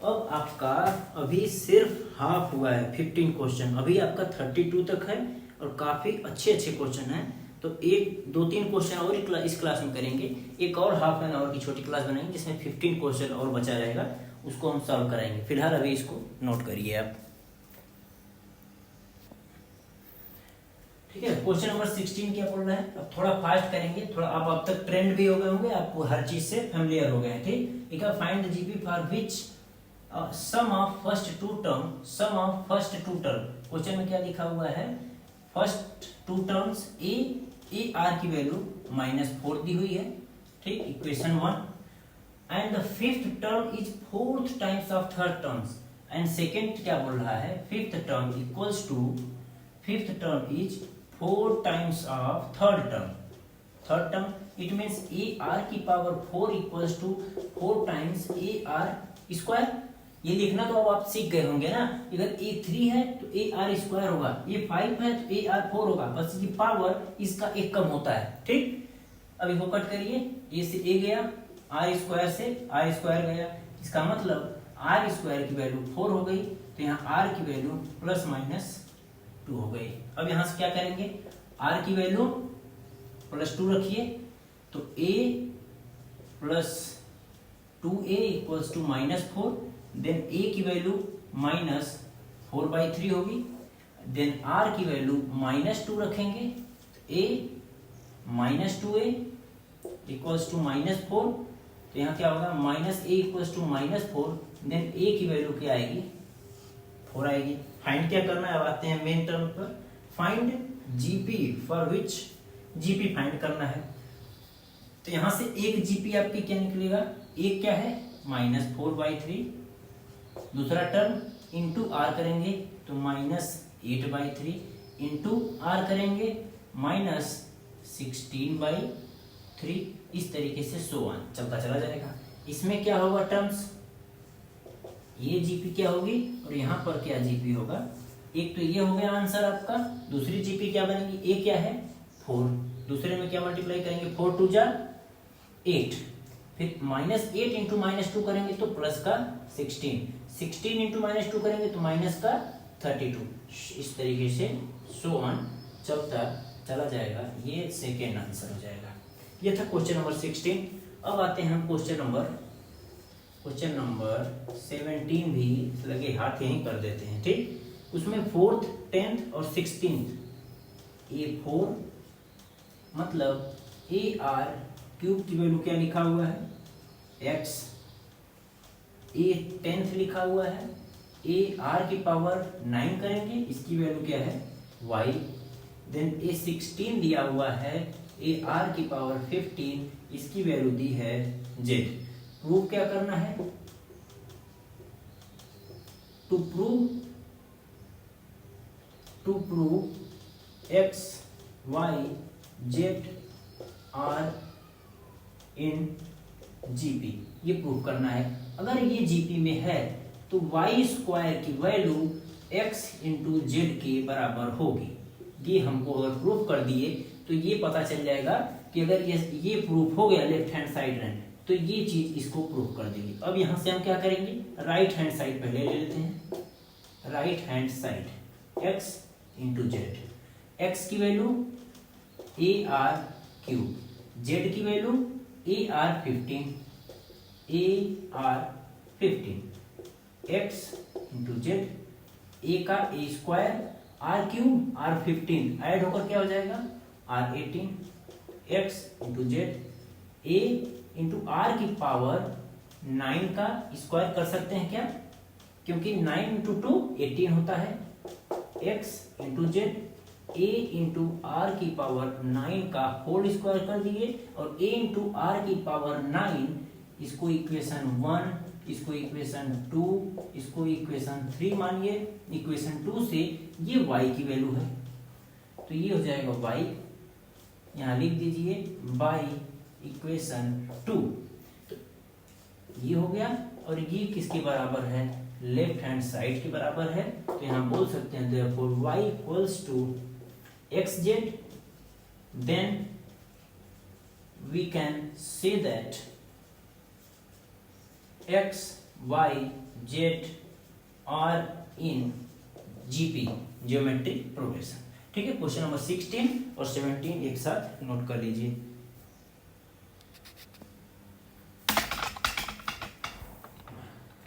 अब आपका अभी सिर्फ हाफ हुआ है, 15 क्वेश्चन, अभी आपका 32 तक है और काफी अच्छे अच्छे क्वेश्चन हैं। तो 1 2 3 क्वेश्चन और इस क्लास में करेंगे, एक और हाफ एन आवर की छोटी क्लास बनाएंगे जिसमें 15 क्वेश्चन और बचा रहेगा, उसको हम सॉल्व कराएंगे। फिलहाल अभी इसको नोट करिए आप, ठीक है। क्वेश्चन नंबर 16 क्या बोल रहा है, अब थोड़ा फास्ट करेंगे, थोड़ा आप अब तक ट्रेंड भी हो गए होंगे, आपको हर चीज से फेमिलियर हो गए हैं, ठीक। एक find the GP for which sum of first two term, question में क्या लिखा हुआ है, first two terms A are की वैल्यू -4 दी हुई है, ठीक, equation 1, and the fifth term is 4th times of third terms, and second क्या बोल रहा है fifth term equals to, fifth term is 4 times of third term, it means A are की power 4 equals to 4 times A are square. ये लिखना तो अब आप सीख गए होंगे ना, अगर ए 3 है तो ए आर स्क्वायर होगा, ये 5 है तो ए आर 4 होगा, बस ये पावर इसका एक कम होता है, ठीक। अब इसको कट करिए, ए से ए गया, आर स्क्वायर से आर स्क्वायर गया, इसका मतलब आर स्क्वायर की वैल्यू 4 हो गई, तो यहाँ आर की वैल्यू +-2 हो गई। अब यहाँ से क्या करेंगे, आर की वैल्यू +2 रखिए, तो a + 2a equals to -4, then a की वैल्यू -4/3 होगी, देन r की वैल्यू -2 रखेंगे, तो a -2a इक्वल्स टू -4, तो यहाँ क्या होगा -a equals to -4, then a की वैल्यू क्या आएगी 4 आएगी। फाइंड क्या करना है, अब आते हैं मेन टर्म पर, find GP for which, GP find करना है। तो यहां से एक जीपी आपकी क्या निकलेगा, एक क्या है -4/3, दूसरा टर्म इंटू आर करेंगे तो -8/3, इंटू आर करेंगे -16/3, इस तरीके से सो ऑन चलता चला जाएगा। इसमें क्या होगा टर्म्स, ये जीपी क्या होगी और यहाँ पर क्या जीपी होगा एक तो ये हो गया आंसर आपका। दूसरी जीपी क्या बनेगी, ए क्या है 4, दूसरे में क्या मल्टीप्लाई करेंगे 4 2 जा 8, फिर -8 इंटू -2 करेंगे तो प्लस का 16, 16 इंटू -2 करेंगे तो माइनस का 32। इस तरीके से सो ऑन चलता चला जाएगा। ये सेकेंड आंसर हो जाएगा। ये था क्वेश्चन नंबर 16। अब आते हैं हम क्वेश्चन नंबर 17 भी लगे हाथ यहीं कर देते हैं, ठीक। उसमें 4th 10th और 16th, A4 मतलब AR क्यूब की वैल्यू क्या लिखा हुआ है x, A10th लिखा हुआ है, AR की पावर 9 करेंगे, इसकी वैल्यू क्या है y, देन A16 दिया हुआ है, AR की पावर 15, इसकी वैल्यू दी है z। प्रूव क्या करना है, to prove x y z are in GP, ये प्रूव करना है। अगर ये जीपी में है तो y स्क्वायर की वैल्यू x इंटू जेड के बराबर होगी। ये हमको अगर प्रूफ कर दिए तो ये पता चल जाएगा कि अगर ये प्रूफ हो गया लेफ्ट हैंड साइड रन, तो ये चीज इसको प्रूफ कर देगी। अब यहां से हम क्या करेंगे, राइट हैंड साइड पहले ले लेते हैं। Right hand side x into Z, x की वैल्यू AR क्यूब, z की value AR 15, x into Z, a का a square, r cube r 15 add होकर क्या हो जाएगा r 18, x into Z, a into r की पावर 9 का square कर सकते हैं क्या, क्योंकि 9 इंटू 2 18 होता है, x into Z, a into R की पावर 9 का होल स्क्वायर कर दिए, और a इंटू आर की पावर 9, इसको इक्वेशन 1, इसको इक्वेशन 2, इसको इक्वेशन 3 मानिए। इक्वेशन 2 से ये y की वैल्यू है, तो ये हो जाएगा y, यहाँ लिख दीजिए y इक्वेशन 2, तो ये हो गया। और ये किसके बराबर है, लेफ्ट हैंड साइड के बराबर है, तो यहाँ बोल सकते हैं therefore y equals to xz, then we can say that x y z are in GP, geometric progression. ठीक है, क्वेश्चन नंबर 16 और 17 एक साथ नोट कर लीजिए।